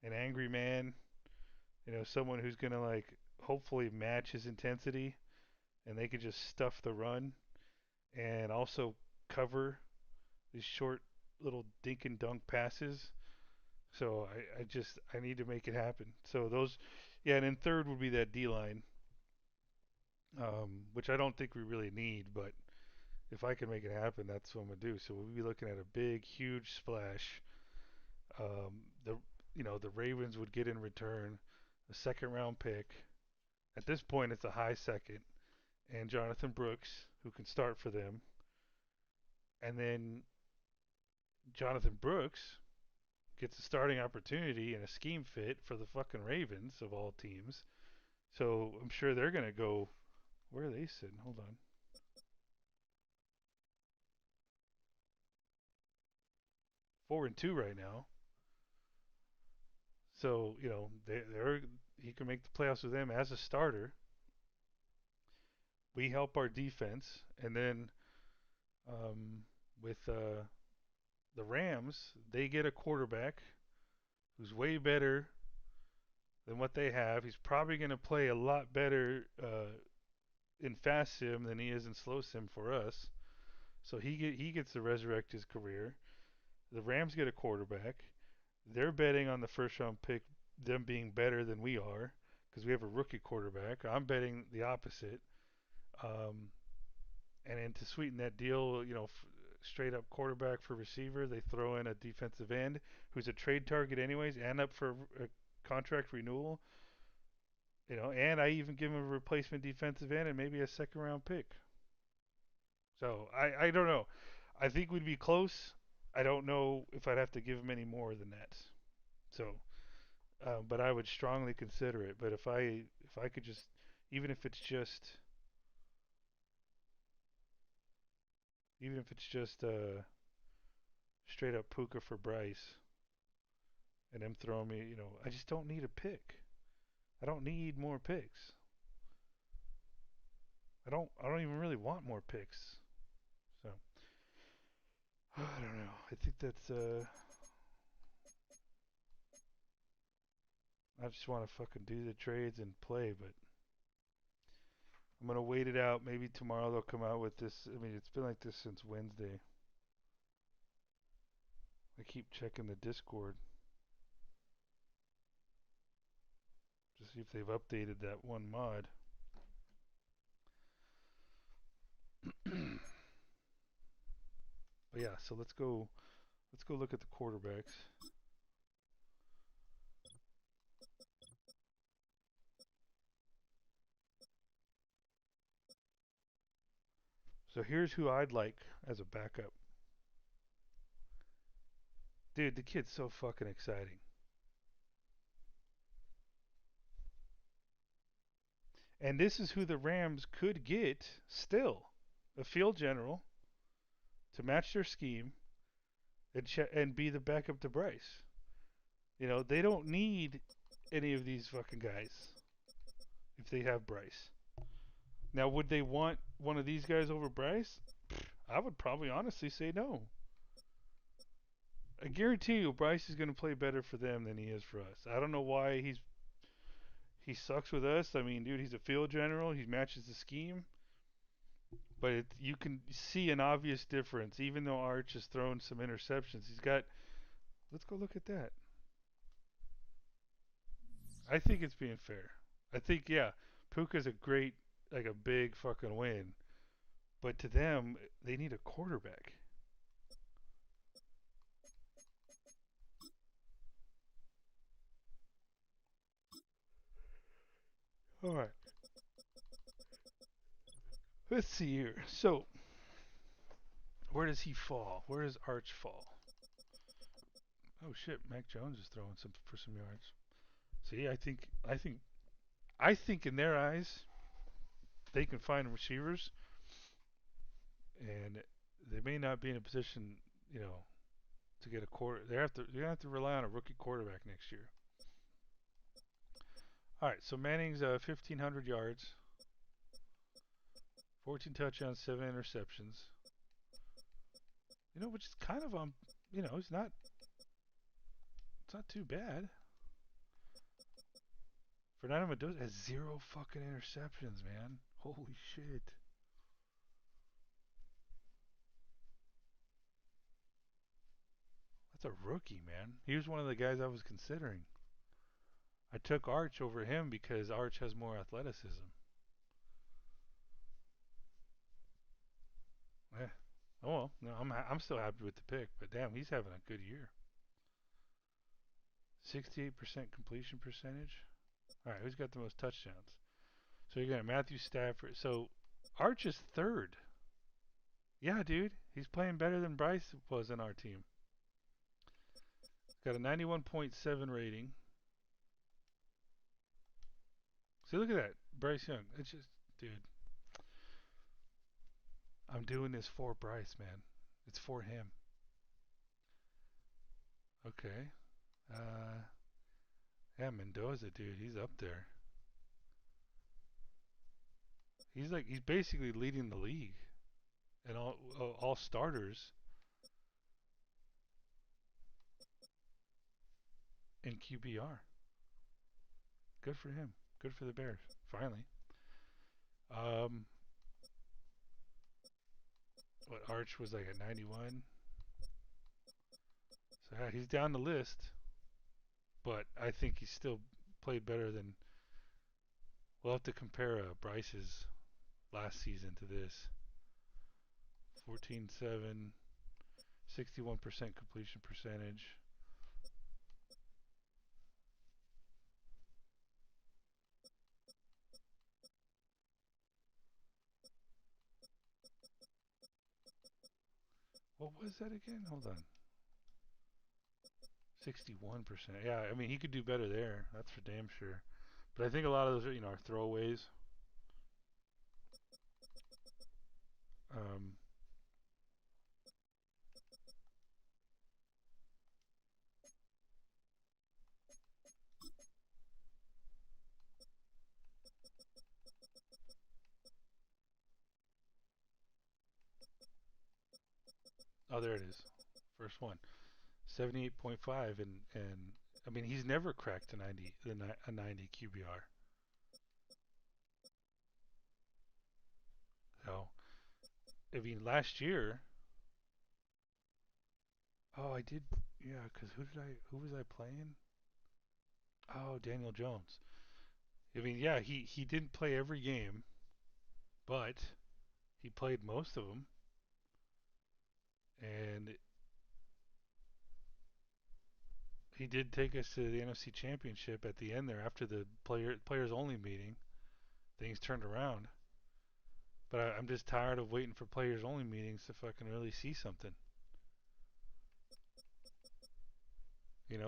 an angry man, someone who's gonna like hopefully match his intensity, and they could just stuff the run and also cover these short little dink and dunk passes. So I need to make it happen. So those, yeah, and then third would be that D line, which I don't think we really need, but if I can make it happen, that's what I'm gonna do. So we'll be looking at a big, huge splash. The Ravens would get in return a second round pick. At this point, it's a high second, and Jonathan Brooks, who can start for them, and then Jonathan Brooks gets a starting opportunity and a scheme fit for the fucking Ravens of all teams. So I'm sure they're gonna go. Where are they sitting? Hold on. 4-2 right now. So they're he can make the playoffs with them as a starter. We help our defense, and then with the Rams, they get a quarterback who's way better than what they have. He's probably going to play a lot better in fast sim than he is in slow sim for us. So he gets to resurrect his career. The Rams get a quarterback. They're betting on the first round pick, them being better than we are because we have a rookie quarterback. I'm betting the opposite. Um, and then to sweeten that deal, straight up quarterback for receiver, they throw in a defensive end who's a trade target anyways and up for a contract renewal. And I even give him a replacement defensive end and maybe a second round pick. So I don't know. I think we'd be close. I don't know if I'd have to give him any more than that. So, but I would strongly consider it. But if I could just, even if it's just, even if it's just straight up Puka for Bryce, and them throwing me, I just don't need a pick. I don't need more picks. I don't even really want more picks. So I don't know. I think that's I just want to fucking do the trades and play, but I'm gonna wait it out. Maybe tomorrow they'll come out with this. I mean, it's been like this since Wednesday. I keep checking the Discord to see if they've updated that one mod. But yeah, so let's go. Let's go look at the quarterbacks. So here's who I'd like as a backup. Dude, the kid's so fucking exciting. And this is who the Rams could get still. A field general to match their scheme and be the backup to Bryce. They don't need any of these fucking guys if they have Bryce. Now, would they want one of these guys over Bryce? I would probably honestly say no. I guarantee you, Bryce is going to play better for them than he is for us. I don't know why he sucks with us. I mean, dude, he's a field general. He matches the scheme, but you can see an obvious difference. Even though Arch has thrown some interceptions, he's got. Let's go look at that. I think it's being fair. I think yeah, Puka's a great, like a big fucking win, but to them, they need a quarterback. All right, let's see here. So where does he fall? Where does Arch fall? Oh shit, Mac Jones is throwing some for some yards. See, I think in their eyes they can find receivers, and they may not be in a position, you know, to get a quarter. They're gonna have to rely on a rookie quarterback next year. All right, so Manning's 1,500 yards, 14 touchdowns, 7 interceptions. You know, which is kind of you know, it's not too bad. Fernando Mendoza has zero fucking interceptions, man. Holy shit. That's a rookie, man. He was one of the guys I was considering. I took Arch over him because Arch has more athleticism. Yeah. Oh well, no, I'm still happy with the pick, but damn, he's having a good year. 68% completion percentage. All right, who's got the most touchdowns? So you got Matthew Stafford. So Arch is third. Yeah, dude, he's playing better than Bryce was in our team. Got a 91.7 rating. See, look at that, Bryce Young. It's just, dude, I'm doing this for Bryce, man. It's for him. Okay. Uh, yeah, Mendoza, dude, he's up there. He's basically leading the league and all starters in QBR. Good for him. Good for the Bears. Finally. Um, what Arch was like a 91. So yeah, he's down the list, but I think he's still played better than. We'll have to compare Bryce's last season to this. 14-7, 61% completion percentage. What was that again? Hold on. 61%. Yeah, I mean he could do better there. That's for damn sure. But I think a lot of those are, are throwaways. Um, oh, there it is. First one. 78.5 and I mean he's never cracked a 90 QBR. So I mean last year. Oh, I did. Yeah, because who was I playing? Oh, Daniel Jones. I mean, yeah, he didn't play every game, but he played most of them, and he did take us to the NFC Championship at the end there after the players only meeting. Things turned around, but I'm just tired of waiting for players only meetings to fucking really see something.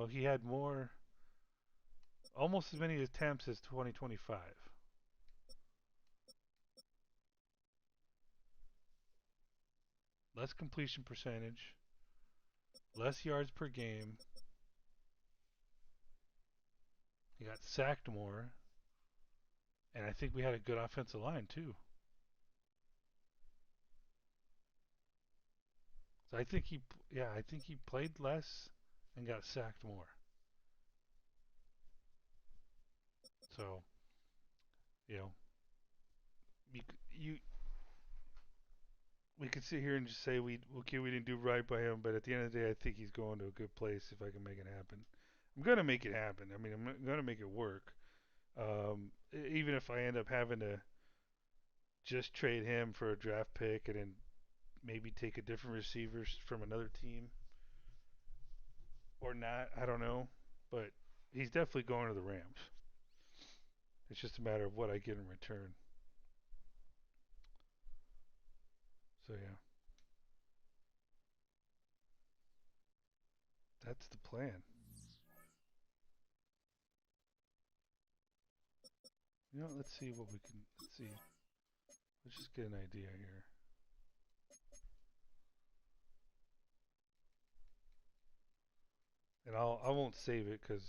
He had almost as many attempts as 2025. Less completion percentage, less yards per game. He got sacked more, and I think we had a good offensive line too. So I think I think he played less and got sacked more. So you know, you you we could sit here and just say we didn't do right by him, but at the end of the day, I think he's going to a good place if I can make it happen. I'm gonna make it happen. I mean, I'm gonna make it work. Even if I end up having to just trade him for a draft pick and then maybe take a different receiver from another team or not, I don't know. But he's definitely going to the Rams. It's just a matter of what I get in return. So yeah, that's the plan. You know, let's see what we can. Let's see. Let's just get an idea here. And I won't save it because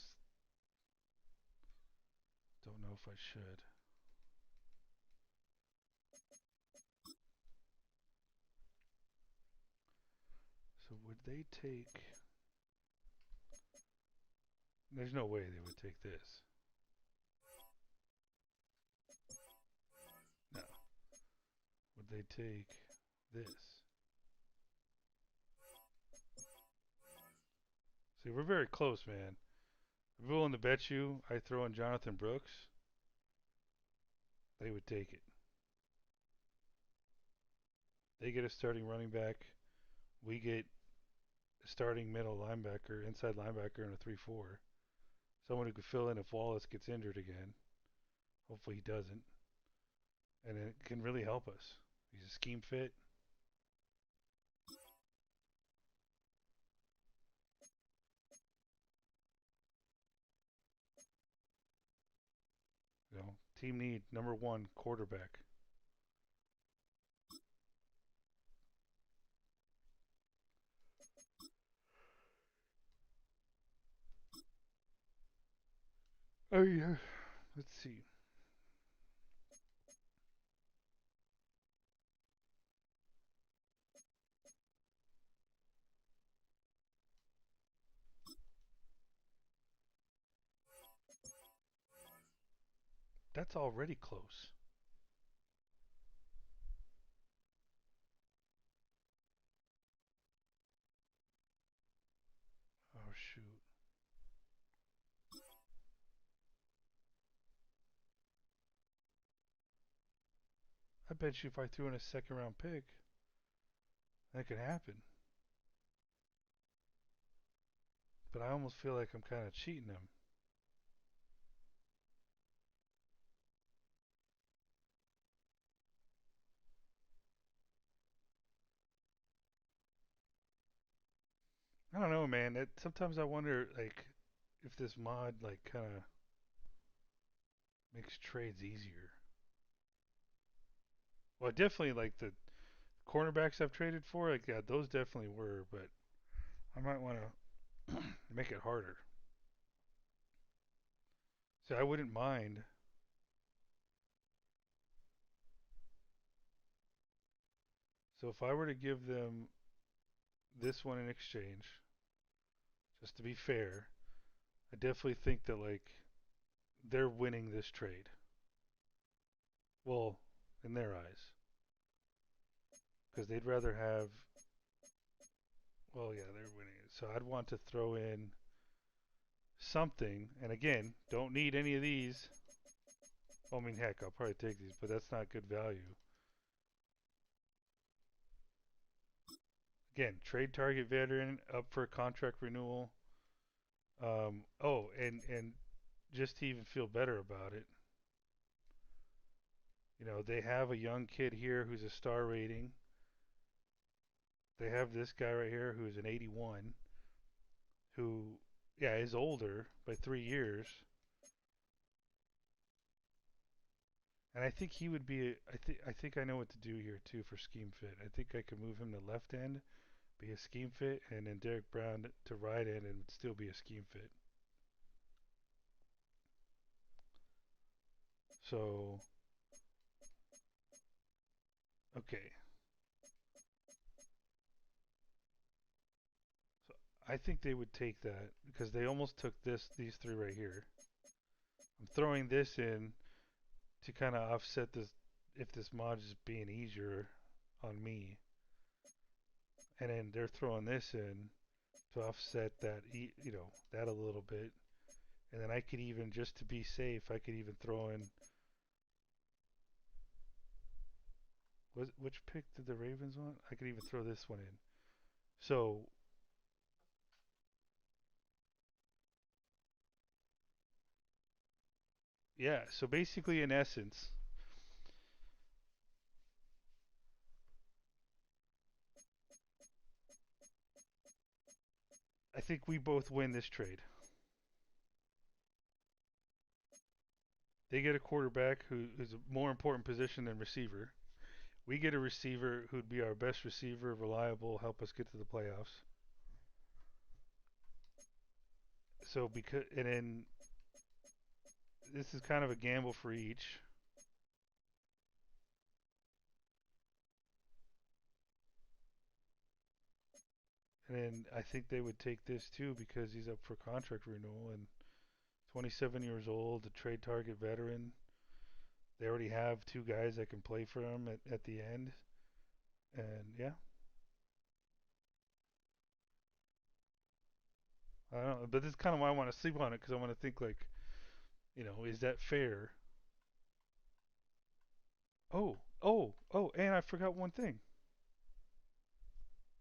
don't know if I should. So would they take? There's no way they would take this. No. Would they take this? See, we're very close, man. I'm willing to bet you I throw in Jonathan Brooks, they would take it. They get a starting running back. We get a starting middle linebacker, inside linebacker, and a 3-4. Someone who could fill in if Wallace gets injured again. Hopefully he doesn't. And it can really help us. He's a scheme fit. You know, team need number one quarterback. Oh yeah. Let's see. That's already close. Oh shoot. I bet you if I threw in a second round pick, that could happen. But I almost feel like I'm kind of cheating him. I don't know, man. Sometimes I wonder, like, if this mod like kind of makes trades easier. Well, definitely like the cornerbacks I've traded for, like yeah, those definitely were. But I might want to make it harder. So I wouldn't mind. So if I were to give them this one in exchange, just to be fair, I definitely think that like they're winning this trade. Well, in their eyes, because they'd rather have. Well, yeah, they're winning it. So I'd want to throw in something, and again, don't need any of these. Well, I mean, heck, I'll probably take these, but that's not good value. Again, trade target veteran up for contract renewal. And just to even feel better about it, they have a young kid here who's a star rating. They have this guy right here who's an 81, who, yeah, is older by 3 years, and I think he would be. I think I know what to do here too for scheme fit. I think I could move him to left end, be a scheme fit, and then Derek Brown to right end and still be a scheme fit. So okay, I think they would take that because they almost took these three right here. I'm throwing this in to kind of offset this if this mod is being easier on me, and then they're throwing this in to offset that that a little bit, and then I could even just to be safe, I could even throw in which pick did the Ravens want? I could even throw this one in. So yeah, so basically in essence, I think we both win this trade. They get a quarterback who is a more important position than receiver. We get a receiver who'd be our best receiver, reliable, help us get to the playoffs. So because and then this is kind of a gamble for each. And then I think they would take this too because he's up for contract renewal and 27 years old, a trade target veteran. They already have two guys that can play for him at the end. And yeah, I don't know. But this is kind of why I want to sleep on it because I want to think like, is that fair? And I forgot one thing.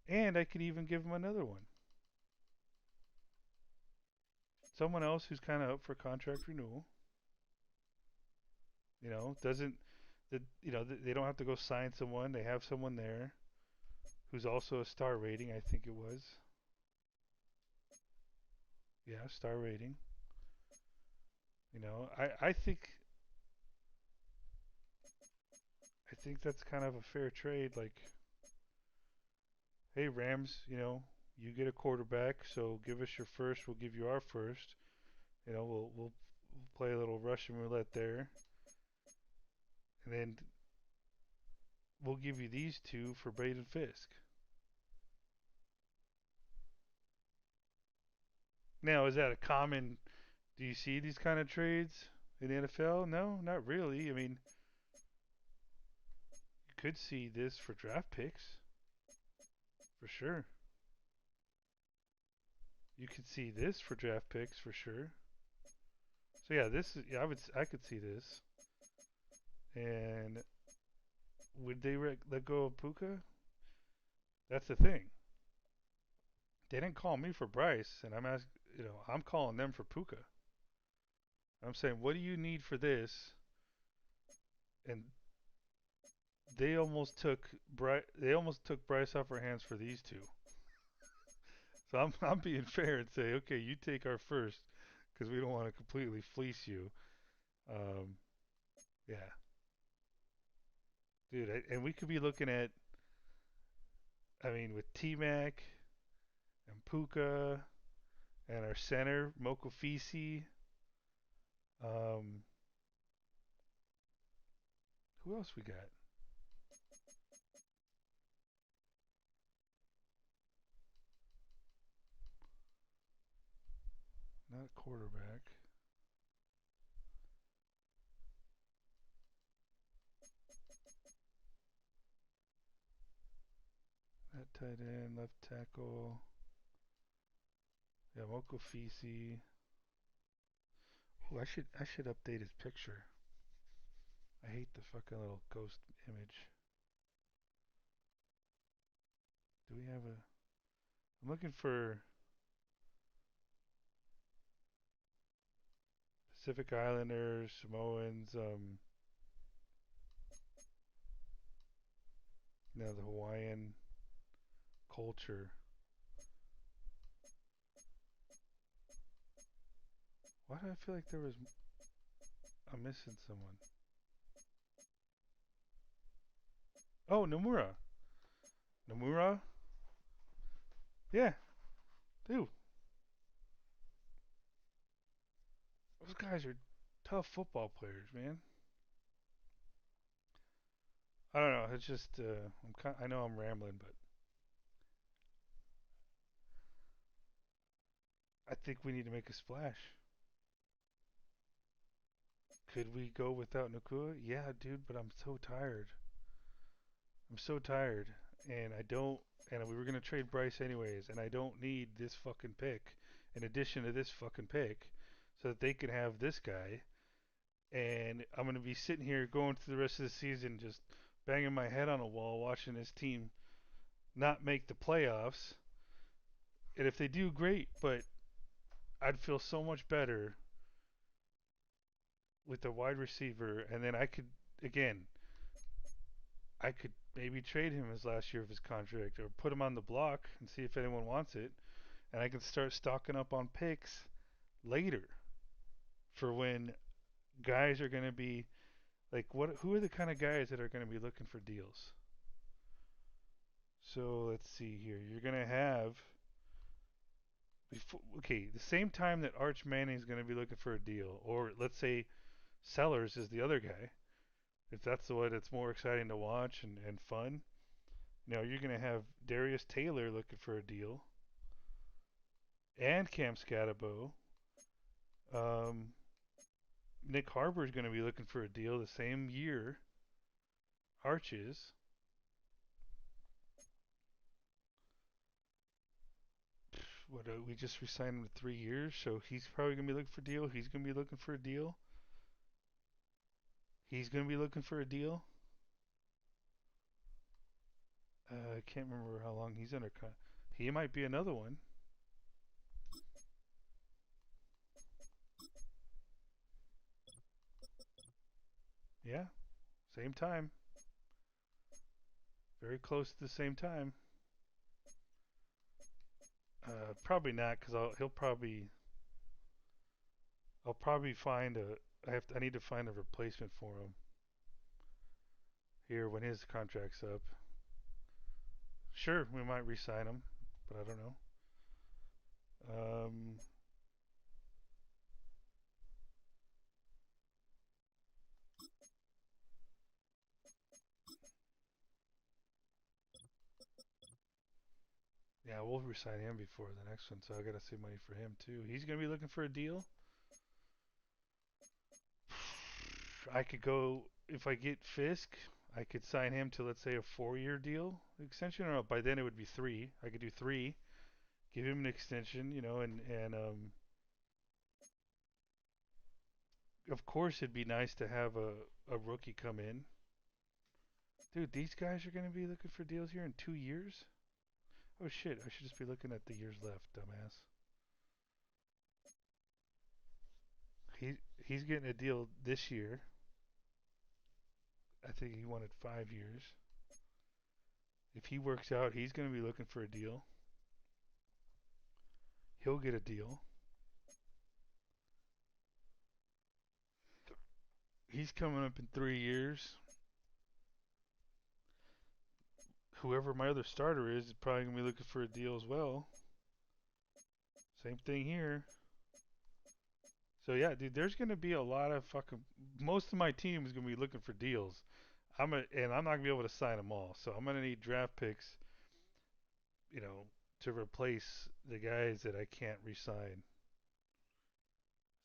And I could even give him another one. Someone else who's kind of up for contract renewal. Doesn't that they don't have to go sign someone. They have someone there who's also a star rating. I think it was. Yeah, star rating. I think that's kind of a fair trade. Like, hey Rams, you get a quarterback, so give us your first. We'll give you our first. We'll play a little Russian roulette there, and then we'll give you these two for Braden Fisk. Now, is that a common? Do you see these kind of trades in the NFL? No, not really. I mean, you could see this for draft picks for sure. You could see this for draft picks for sure. So yeah, this is yeah, I could see this. And would they let go of Puka? That's the thing. They didn't call me for Bryce, and I'm calling them for Puka. I'm saying, what do you need for this? And they almost took Bryce off our hands for these two. So I'm being fair and say, okay, you take our first because we don't want to completely fleece you. Um, yeah, dude, and we could be looking at, I mean, with T Mac and Puka and our center Mokofisi. Um, who else we got? Not a quarterback. That tight end, left tackle. Yeah, Mokofisi. Oh, I should update his picture. I hate the fucking little ghost image. Do we have a? I'm looking for Pacific Islanders, Samoans. The Hawaiian culture. Why do I feel like I'm missing someone? Oh, Nomura. Nomura? Yeah, dude. Those guys are tough football players, man. I don't know. It's just I know I'm rambling, but I think we need to make a splash. Could we go without Nakua? Yeah, dude, but I'm so tired. I'm so tired, and I don't. And we were gonna trade Bryce anyways, and I don't need this fucking pick in addition to this fucking pick, so that they can have this guy. And I'm gonna be sitting here going through the rest of the season just banging my head on a wall watching this team not make the playoffs. And if they do, great, but I'd feel so much better with a wide receiver, and then I could again, I could maybe trade him his last year of his contract or put him on the block and see if anyone wants it, and I can start stocking up on picks later for when guys are going to be like what who are the kind of guys that are going to be looking for deals. So let's see here. You're going to have before, okay, the same time that Arch Manning is going to be looking for a deal, or let's say Sellers is the other guy, if that's the one that's more exciting to watch and fun. Now you're going to have Darius Taylor looking for a deal, and Cam Scatabo. Um, Nick Harbour is going to be looking for a deal the same year Arch is. What we just re-signed him to 3 years, so he's probably going to be looking for a deal. He's going to be looking for a deal. He's going to be looking for a deal. I can't remember how long he's under. He might be another one. Yeah, same time. Very close to the same time. Probably not, because I'll probably find a. I need to find a replacement for him here when his contract's up. Sure, we might re-sign him, but I don't know. Um, yeah, we'll re-sign him before the next one, so I gotta save money for him too. He's gonna be looking for a deal. I could go if I get Fisk. I could sign him to let's say a 4-year deal extension. Or by then it would be three. I could do three. Give him an extension, and of course it'd be nice to have a rookie come in. Dude, these guys are gonna be looking for deals here in 2 years. Oh shit! I should just be looking at the years left, dumbass. He he's getting a deal this year. I think he wanted 5 years. If he works out, he's going to be looking for a deal. He'll get a deal. He's coming up in 3 years. Whoever my other starter is probably going to be looking for a deal as well. Same thing here. So yeah, dude, there's going to be a lot of fucking. Most of my team is going to be looking for deals. And I'm not going to be able to sign them all. So I'm going to need draft picks, you know, to replace the guys that I can't re-sign.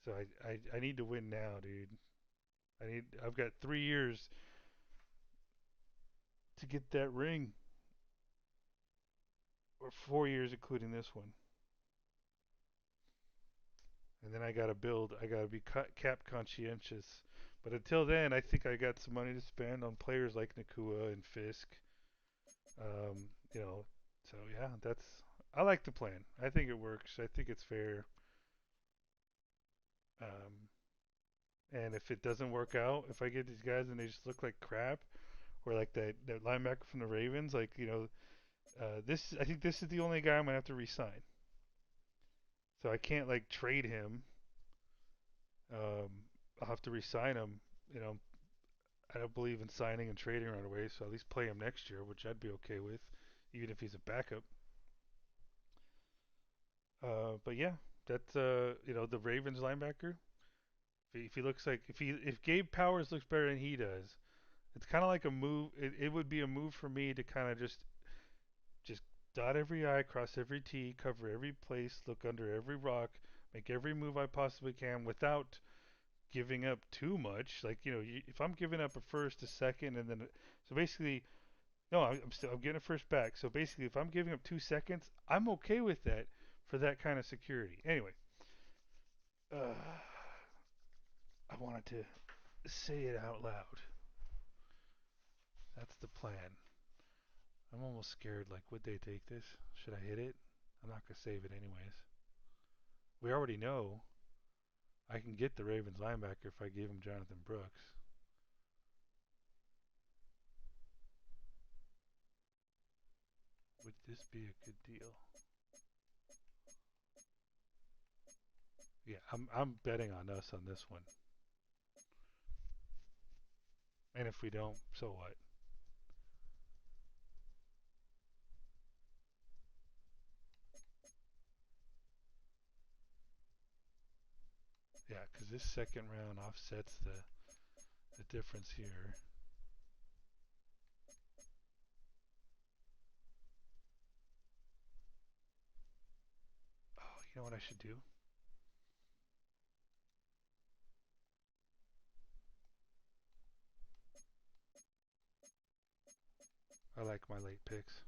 So I need to win now, dude. I've got 3 years to get that ring, or 4 years including this one. And then I got to build. I got to be cap conscientious. But until then, I think I got some money to spend on players like Nakua and Fisk. Um, you know, so yeah, that's. I like the plan. I think it works. I think it's fair. Um, and if it doesn't work out, if I get these guys and they just look like crap, or like that linebacker from the Ravens, like this. I think this is the only guy I'm gonna have to re-sign. So I can't like trade him. Um, I'll have to re-sign him. You know, I don't believe in signing and trading right away, so at least play him next year, which I'd be okay with, even if he's a backup. But yeah, that's the Ravens linebacker. If he looks like if Gabe Powers looks better than he does, it's kind of like a move. It would be a move for me to kind of just dot every I, cross every T, cover every place, look under every rock, make every move I possibly can without giving up too much. Like, if I'm giving up a first, a second, and then so basically, no, I'm getting a first back. So basically, if I'm giving up 2 seconds, I'm okay with that for that kind of security. Anyway, I wanted to say it out loud. That's the plan. I'm almost scared. Like, would they take this? Should I hit it? I'm not gonna save it anyways. We already know I can get the Ravens linebacker if I gave him Jonathan Brooks. Would this be a good deal? Yeah, I'm betting on us on this one. And if we don't, so what? Yeah, because this second round offsets the difference here. Oh, you know what I should do? I like my late picks.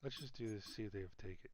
Let's just do this, see if they take it.